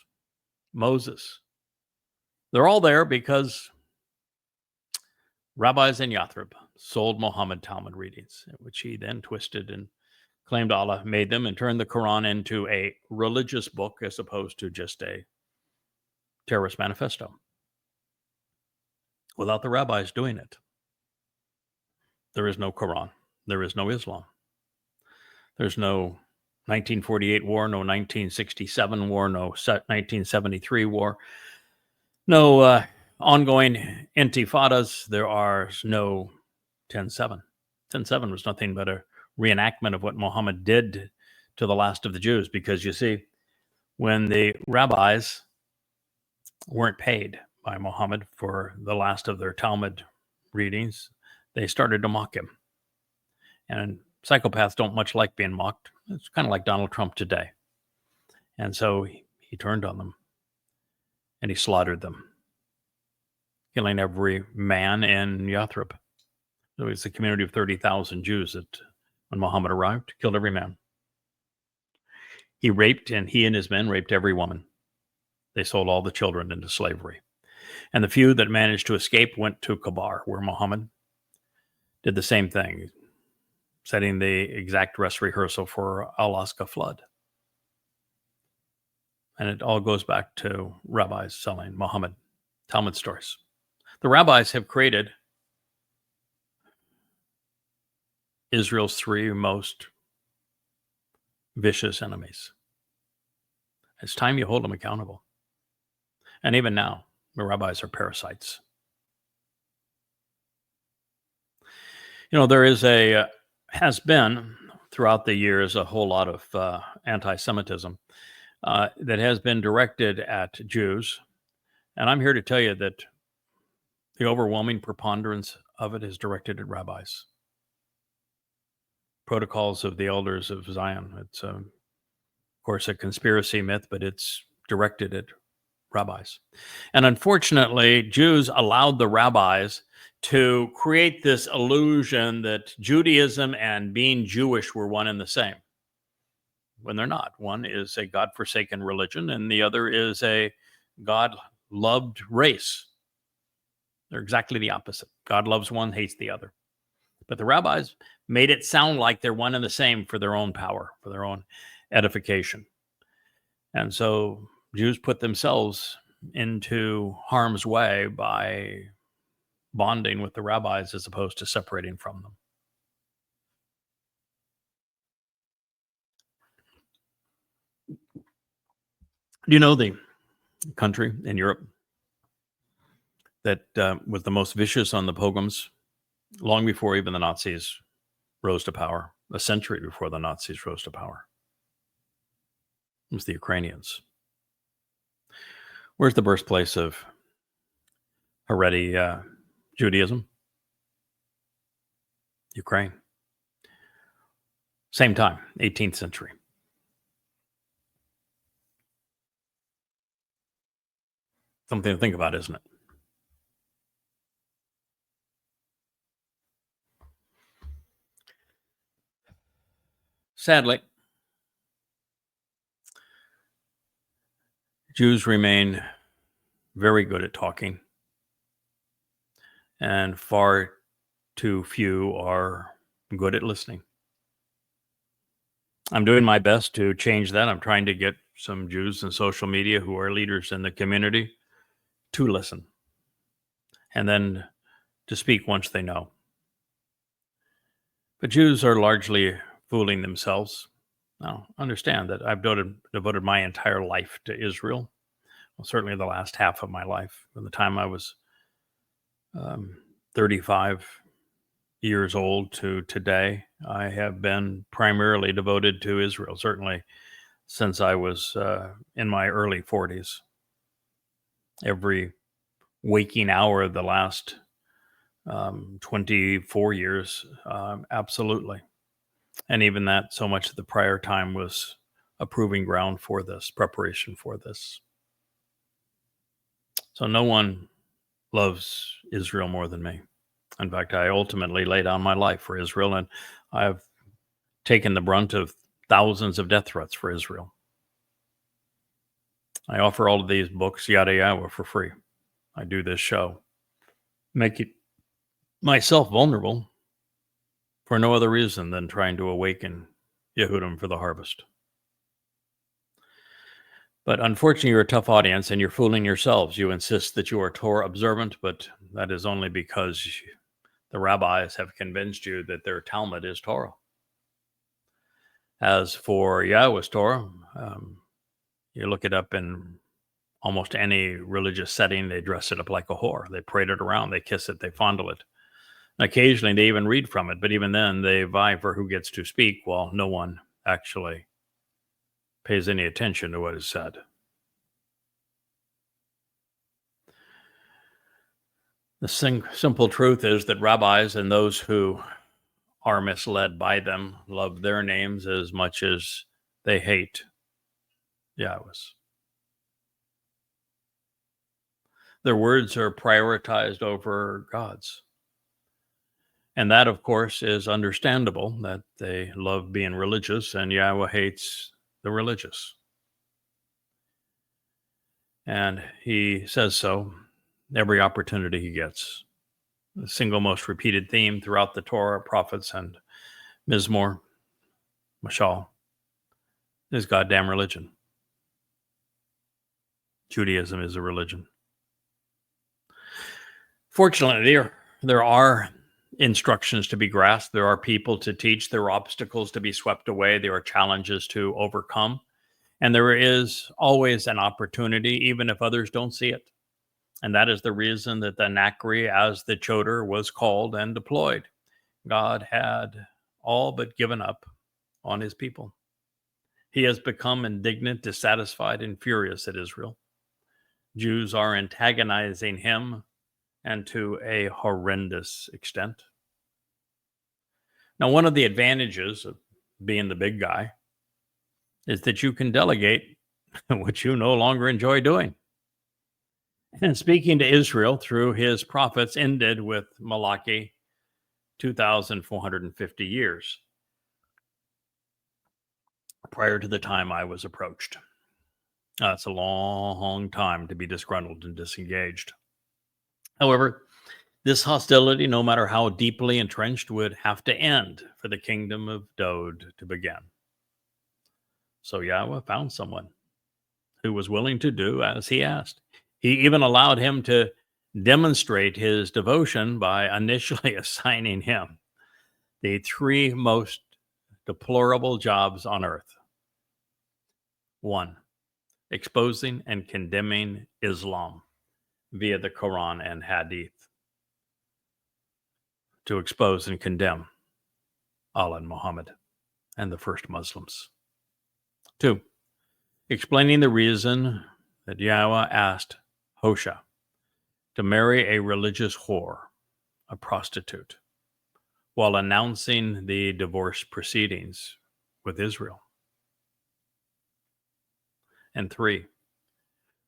Moses, they're all there because rabbis in Yathrib sold Muhammad Talmud readings, which he then twisted and claimed Allah made them and turned the Quran into a religious book as opposed to just a terrorist manifesto. Without the rabbis doing it, there is no Quran. There is no Islam. There's no 1948 war, no 1967 war, no 1973 war, no ongoing intifadas. There are no 10/7. 10/7 was nothing but a reenactment of what Muhammad did to the last of the Jews, because you see, when the rabbis weren't paid by Muhammad for the last of their Talmud readings, they started to mock him. And psychopaths don't much like being mocked. It's kind of like Donald Trump today. And so he turned on them and he slaughtered them, killing every man in Yathrib. It was a community of 30,000 Jews that, when Muhammad arrived, killed every man. He raped, and he and his men raped every woman. They sold all the children into slavery. And the few that managed to escape went to Kabar, where Muhammad did the same thing, setting the exact dress rehearsal for Alaska flood. And it all goes back to rabbis selling Muhammad Talmud stories. The rabbis have created Israel's three most vicious enemies. It's time you hold them accountable. And even now, the rabbis are parasites. You know, there is has been throughout the years a whole lot of anti-Semitism that has been directed at Jews. And I'm here to tell you that the overwhelming preponderance of it is directed at rabbis. Protocols of the Elders of Zion. It's, of course, a conspiracy myth, but it's directed at rabbis. And unfortunately, Jews allowed the rabbis to create this illusion that Judaism and being Jewish were one and the same, when they're not. One is a God-forsaken religion, and the other is a God-loved race. They're exactly the opposite. God loves one, hates the other. But the rabbis made it sound like they're one and the same for their own power, for their own edification. And so Jews put themselves into harm's way by bonding with the rabbis as opposed to separating from them. Do you know the country in Europe that was the most vicious on the pogroms long before even the Nazis rose to power, a century before the Nazis rose to power? It was the Ukrainians. Where's the birthplace of Haredi Judaism? Ukraine. Same time, 18th century. Something to think about, isn't it? Sadly, Jews remain very good at talking, and far too few are good at listening. I'm doing my best to change that. I'm trying to get some Jews in social media who are leaders in the community to listen and then to speak once they know. But Jews are largely fooling themselves. Now, understand that I've devoted my entire life to Israel. Well, certainly the last half of my life. From the time I was 35 years old to today, I have been primarily devoted to Israel, certainly since I was in my early 40s. Every waking hour of the last 24 years, absolutely. And even that, so much of the prior time was a proving ground for this, preparation for this. So no one loves Israel more than me. In fact, I ultimately laid down my life for Israel, and I've taken the brunt of thousands of death threats for Israel. I offer all of these books, Yada Yahowah, for free. I do this show, making myself vulnerable for no other reason than trying to awaken Yehudim for the harvest. But unfortunately, you're a tough audience and you're fooling yourselves. You insist that you are Torah observant, but that is only because the rabbis have convinced you that their Talmud is Torah. As for Yahweh's Torah, you look it up in almost any religious setting, they dress it up like a whore. They parade it around, they kiss it, they fondle it. And occasionally they even read from it, but even then they vie for who gets to speak while no one actually pays any attention to what is said. The simple truth is that rabbis and those who are misled by them love their names as much as they hate Yahweh's. Their words are prioritized over God's. And that, of course, is understandable, that they love being religious and Yahweh hates the religious. And he says so every opportunity he gets. The single most repeated theme throughout the Torah, prophets, and Mizmor, Mashal, is goddamn religion. Judaism is a religion. Fortunately, there are instructions to be grasped. There are people to teach. There are obstacles to be swept away. There are challenges to overcome. And there is always an opportunity, even if others don't see it. And that is the reason that the Nakri, as the Choter, was called and deployed. God had all but given up on his people. He has become indignant, dissatisfied, and furious at Israel. Jews are antagonizing him, and to a horrendous extent. Now, one of the advantages of being the big guy is that you can delegate what you no longer enjoy doing. And speaking to Israel through his prophets ended with Malachi 2,450 years prior to the time I was approached. That's a long time to be disgruntled and disengaged. However, this hostility, no matter how deeply entrenched, would have to end for the kingdom of Dod to begin. So Yahweh found someone who was willing to do as he asked. He even allowed him to demonstrate his devotion by initially assigning him the three most deplorable jobs on earth. 1, exposing and condemning Islam via the Quran and Hadith. To expose and condemn Allah and Muhammad and the first Muslims. 2, explaining the reason that Yahweh asked Hosea to marry a religious whore, a prostitute, while announcing the divorce proceedings with Israel. And 3,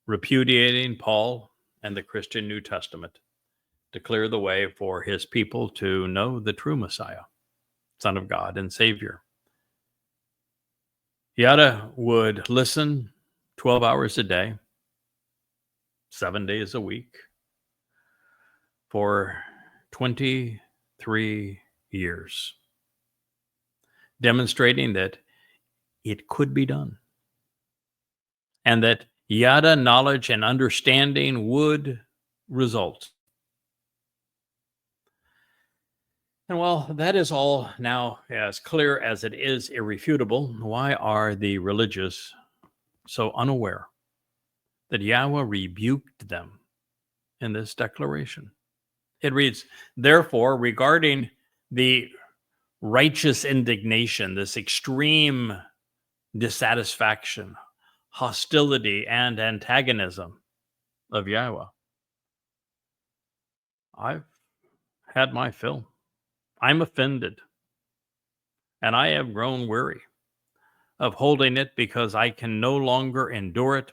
repudiating Paul and the Christian New Testament to clear the way for his people to know the true Messiah, Son of God and Savior. Yada would listen 12 hours a day, 7 days a week, for 23 years, demonstrating that it could be done, and that Yada knowledge and understanding would result. And while that is all now as clear as it is irrefutable, why are the religious so unaware that Yahweh rebuked them in this declaration? It reads, therefore, regarding the righteous indignation, this extreme dissatisfaction, hostility, and antagonism of Yahowah. I've had my fill. I'm offended, and I have grown weary of holding it because I can no longer endure it,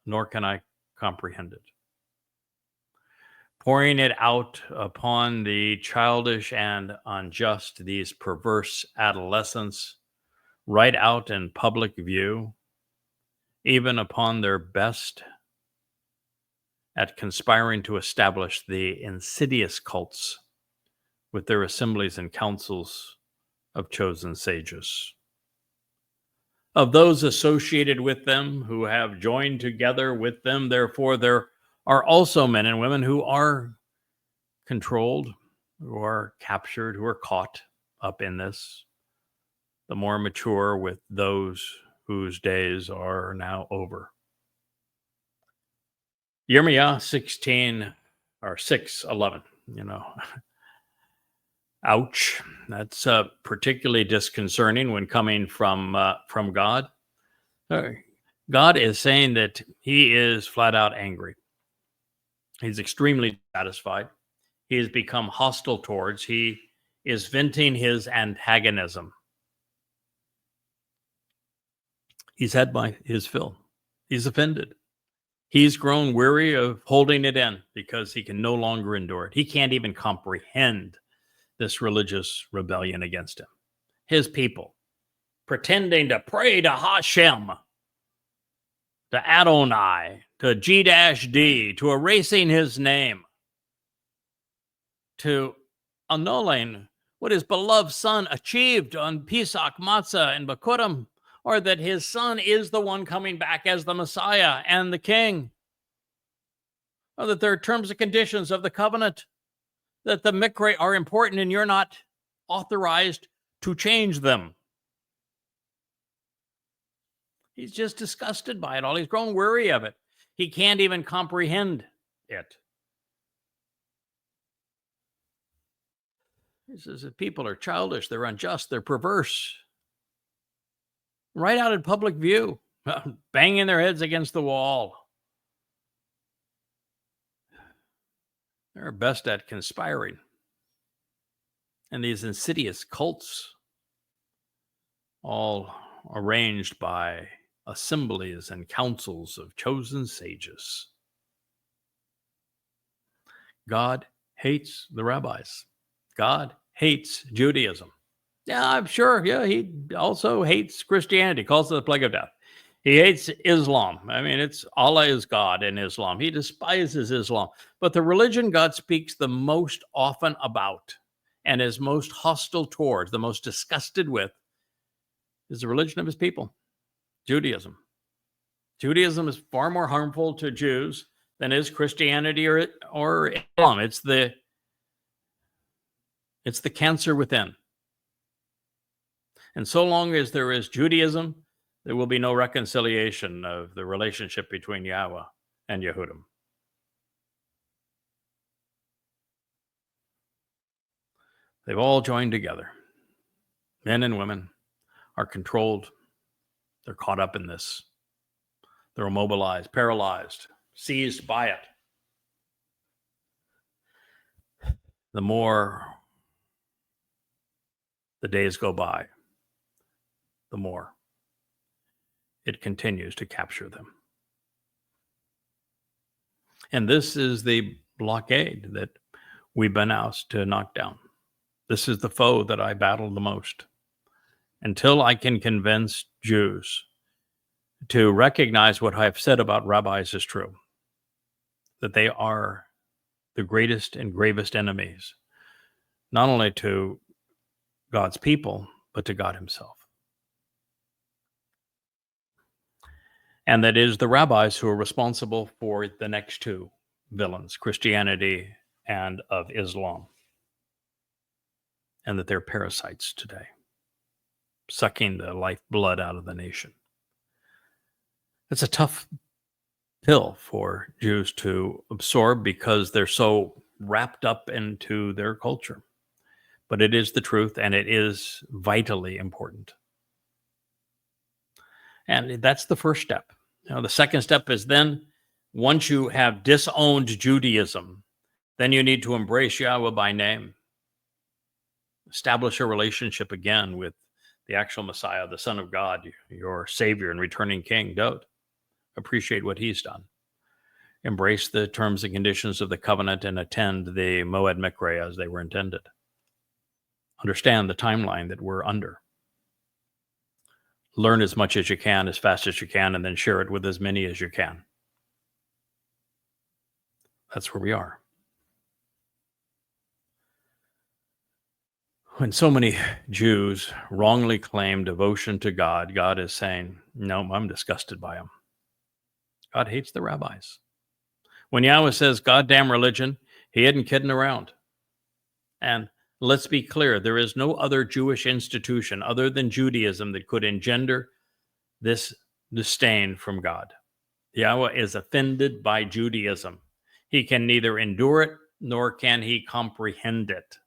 nor can I comprehend it. Pouring it out upon the childish and unjust, these perverse adolescents, right out in public view, even upon their best at conspiring to establish the insidious cults with their assemblies and councils of chosen sages. Of those associated with them who have joined together with them, therefore, there are also men and women who are controlled, who are captured, who are caught up in this, the more mature with those whose days are now over. Yirmiyah 16 or 6:11, ouch. That's particularly disconcerting when coming from God. God is saying that he is flat out angry. He's extremely satisfied. He has become hostile towards. He is venting his antagonism. He's had his fill. He's offended. He's grown weary of holding it in because he can no longer endure it. He can't even comprehend this religious rebellion against him. His people pretending to pray to Hashem, to Adonai, to G-D, to erasing his name, to annulling what his beloved son achieved on Pesach, Matzah, and Bakurim, or that his son is the one coming back as the Messiah and the King, or that there are terms and conditions of the covenant, that the Mikra are important and you're not authorized to change them. He's just disgusted by it all. He's grown weary of it. He can't even comprehend it. He says that people are childish, they're unjust, they're perverse. Right out in public view, banging their heads against the wall. They're best at conspiring. And these insidious cults, all arranged by assemblies and councils of chosen sages. God hates the rabbis. God hates Judaism. Yeah, I'm sure. Yeah, he also hates Christianity, calls it the plague of death. He hates Islam. I mean, it's Allah is God in Islam. He despises Islam. But the religion God speaks the most often about and is most hostile towards, the most disgusted with, is the religion of his people, Judaism. Judaism is far more harmful to Jews than is Christianity or Islam. It's the cancer within. And so long as there is Judaism, there will be no reconciliation of the relationship between Yahowah and Yehudim. They've all joined together. Men and women are controlled. They're caught up in this. They're immobilized, paralyzed, seized by it. The more the days go by, the more it continues to capture them. And this is the blockade that we've been asked to knock down. This is the foe that I battle the most. Until I can convince Jews to recognize what I've said about rabbis is true, that they are the greatest and gravest enemies, not only to God's people, but to God himself. And that is the rabbis who are responsible for the next two villains, Christianity and of Islam. And that they're parasites today, sucking the lifeblood out of the nation. It's a tough pill for Jews to absorb because they're so wrapped up into their culture. but it is the truth, and it is vitally important. And that's the first step. The second step is then, once you have disowned Judaism, then you need to embrace Yahweh by name. Establish a relationship again with the actual Messiah, the Son of God, your Savior and returning King. Don't appreciate what he's done. Embrace the terms and conditions of the covenant and attend the Moed Mikre as they were intended. Understand the timeline that we're under. Learn as much as you can, as fast as you can, and then share it with as many as you can. That's where we are. When so many Jews wrongly claim devotion to God, God is saying, no, I'm disgusted by them. God hates the rabbis. When Yahweh says, goddamn religion, he isn't kidding around. And let's be clear, there is no other Jewish institution other than Judaism that could engender this disdain from God. Yahweh is offended by Judaism. He can neither endure it, nor can he comprehend it.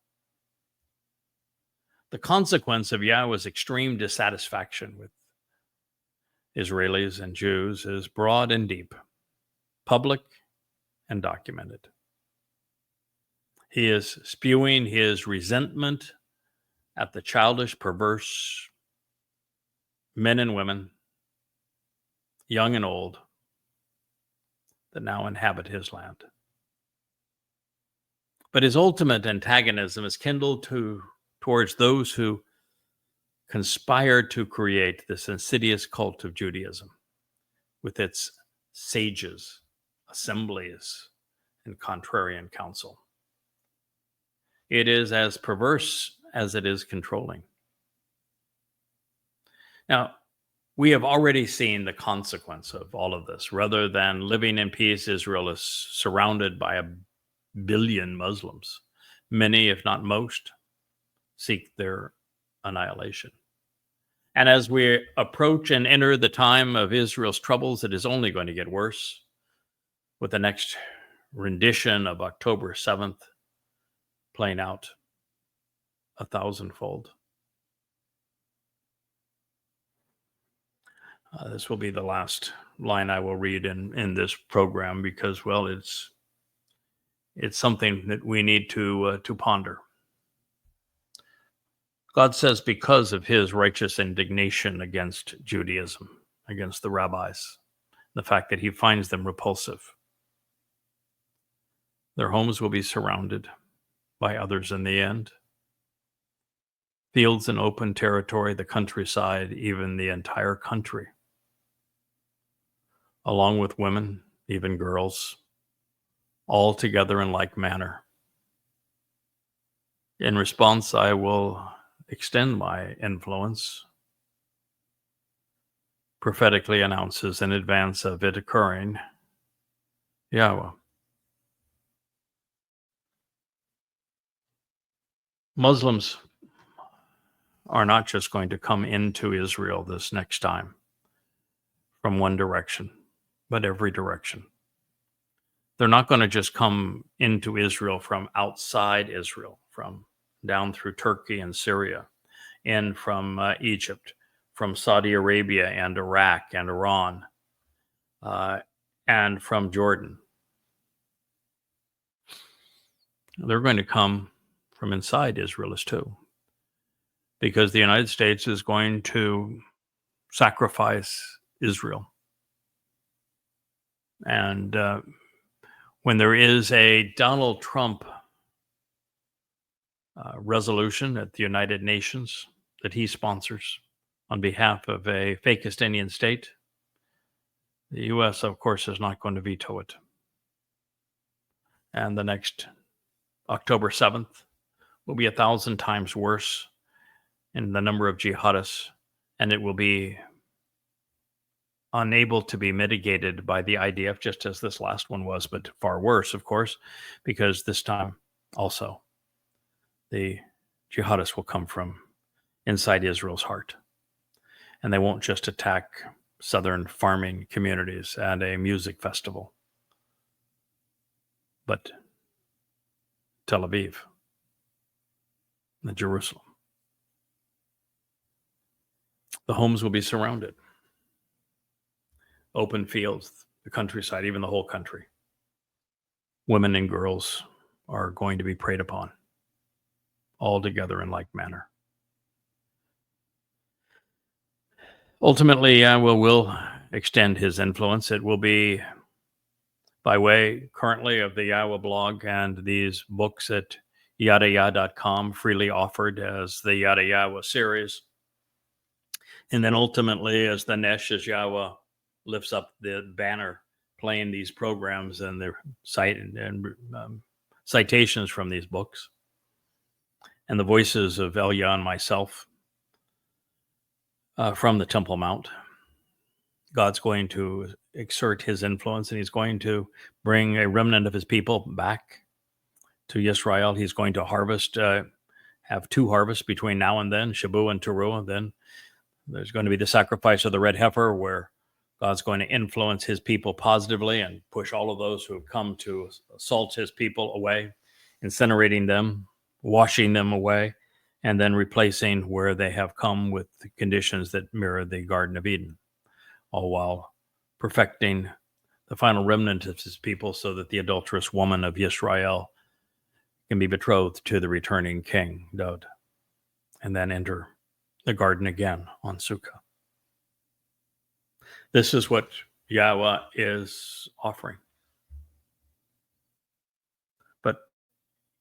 The consequence of Yahweh's extreme dissatisfaction with Israelis and Jews is broad and deep, public and documented. He is spewing his resentment at the childish, perverse men and women, young and old, that now inhabit his land. But his ultimate antagonism is kindled towards those who conspired to create this insidious cult of Judaism with its sages, assemblies, and contrarian counsel. It is as perverse as it is controlling. Now, we have already seen the consequence of all of this. Rather than living in peace, Israel is surrounded by 1 billion Muslims. Many, if not most, seek their annihilation. And as we approach and enter the time of Israel's troubles, it is only going to get worse, with the next rendition of October 7th playing out 1,000-fold. This will be the last line I will read in this program because, well, it's something that we need to ponder. God says, because of his righteous indignation against Judaism, against the rabbis, the fact that he finds them repulsive, their homes will be surrounded by others in the end. Fields and open territory, the countryside, even the entire country, along with women, even girls, all together in like manner. In response, I will extend my influence, prophetically announces in advance of it occurring, Yahweh. Muslims are not just going to come into Israel this next time from one direction, but every direction. They're not going to just come into Israel from outside Israel, from down through Turkey and Syria, in from Egypt, from Saudi Arabia and Iraq and Iran, and from Jordan. They're going to come from inside Israel as too, because the United States is going to sacrifice Israel. And when there is a Donald Trump resolution at the United Nations that he sponsors on behalf of a Fakistinian state, the U.S., of course, is not going to veto it. And the next October 7th will be 1,000 times worse in the number of jihadists, and it will be unable to be mitigated by the IDF, just as this last one was, but far worse, of course, because this time also the jihadists will come from inside Israel's heart. And they won't just attack southern farming communities and a music festival, but Tel Aviv, the Jerusalem. The homes will be surrounded. Open fields, the countryside, even the whole country. Women and girls are going to be preyed upon, all together in like manner. Ultimately, Yahweh will extend his influence. It will be by way currently of the Yahowah blog and these books at YADAYah.com, freely offered as the Yada Yahowah series. And then ultimately, as the Nesh, as Yahweh lifts up the banner, playing these programs and the citations from these books, and the voices of Elia and myself from the Temple Mount, God's going to exert his influence, and he's going to bring a remnant of his people back to Israel. He's going to harvest, have two harvests between now and then, Shabu and Towrah. Then there's going to be the sacrifice of the red heifer, where God's going to influence his people positively and push all of those who have come to assault his people away, incinerating them, washing them away, and then replacing where they have come with the conditions that mirror the Garden of Eden, all while perfecting the final remnant of his people so that the adulterous woman of Israel can be betrothed to the returning king, Daud, and then enter the garden again on Sukkah. This is what Yahweh is offering. But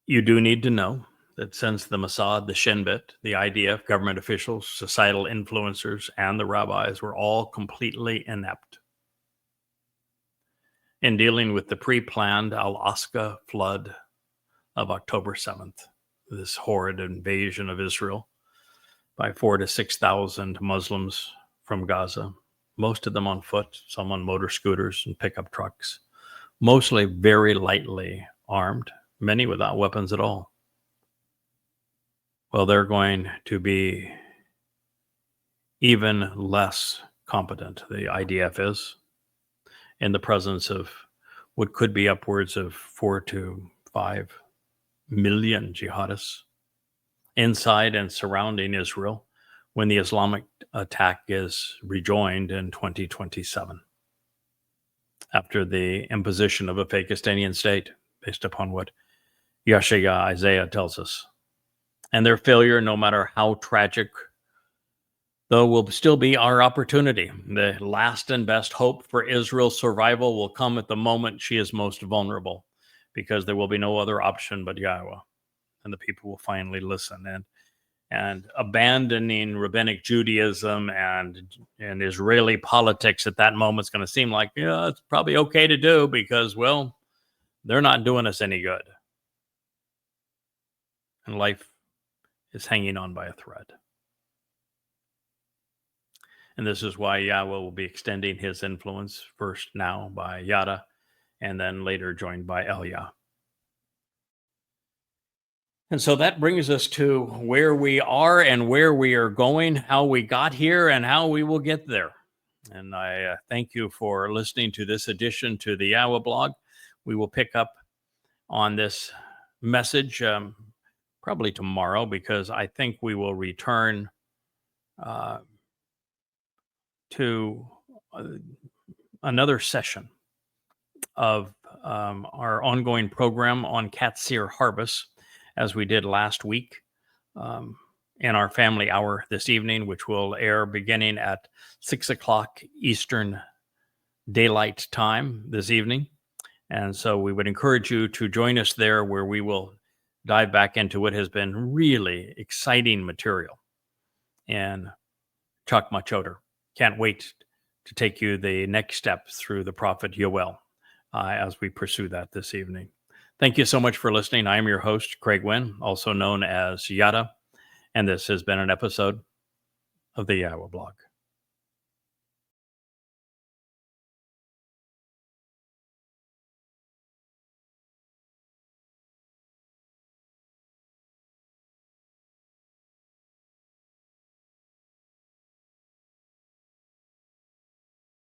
you do need to know that since the Mossad, the Shin Bet, the IDF, government officials, societal influencers, and the rabbis were all completely inept in dealing with the pre-planned Al-Aqsa flood of October 7th, this horrid invasion of Israel by 4,000 to 6,000 Muslims from Gaza, most of them on foot, some on motor scooters and pickup trucks, mostly very lightly armed, many without weapons at all. Well, they're going to be even less competent, the IDF is, in the presence of what could be upwards of 4 to 5 million jihadists inside and surrounding Israel when the Islamic attack is rejoined in 2027, after the imposition of a Fakistanian state, based upon what Yeshaya Isaiah tells us. And their failure, no matter how tragic, though, will still be our opportunity. The last and best hope for Israel's survival will come at the moment she is most vulnerable, because there will be no other option but Yahweh, and the people will finally listen. And abandoning rabbinic Judaism and Israeli politics at that moment is going to seem like, yeah, it's probably okay to do because, well, they're not doing us any good. And life is hanging on by a thread. And this is why Yahweh will be extending his influence, first now by Yada, and then later joined by Elia. And so that brings us to where we are and where we are going, how we got here and how we will get there. And I thank you for listening to this edition to the Yahowah blog. We will pick up on this message probably tomorrow, because I think we will return to another session of our ongoing program on Katsir harvest, as we did last week in our family hour this evening, which will air beginning at 6 o'clock Eastern Daylight Time this evening. And so we would encourage you to join us there, where we will dive back into what has been really exciting material in Chakmah Choter. Can't wait to take you the next step through the prophet Yoel as we pursue that this evening. Thank you so much for listening. I am your host, Craig Winn, also known as Yada, and this has been an episode of the Yahowah blog.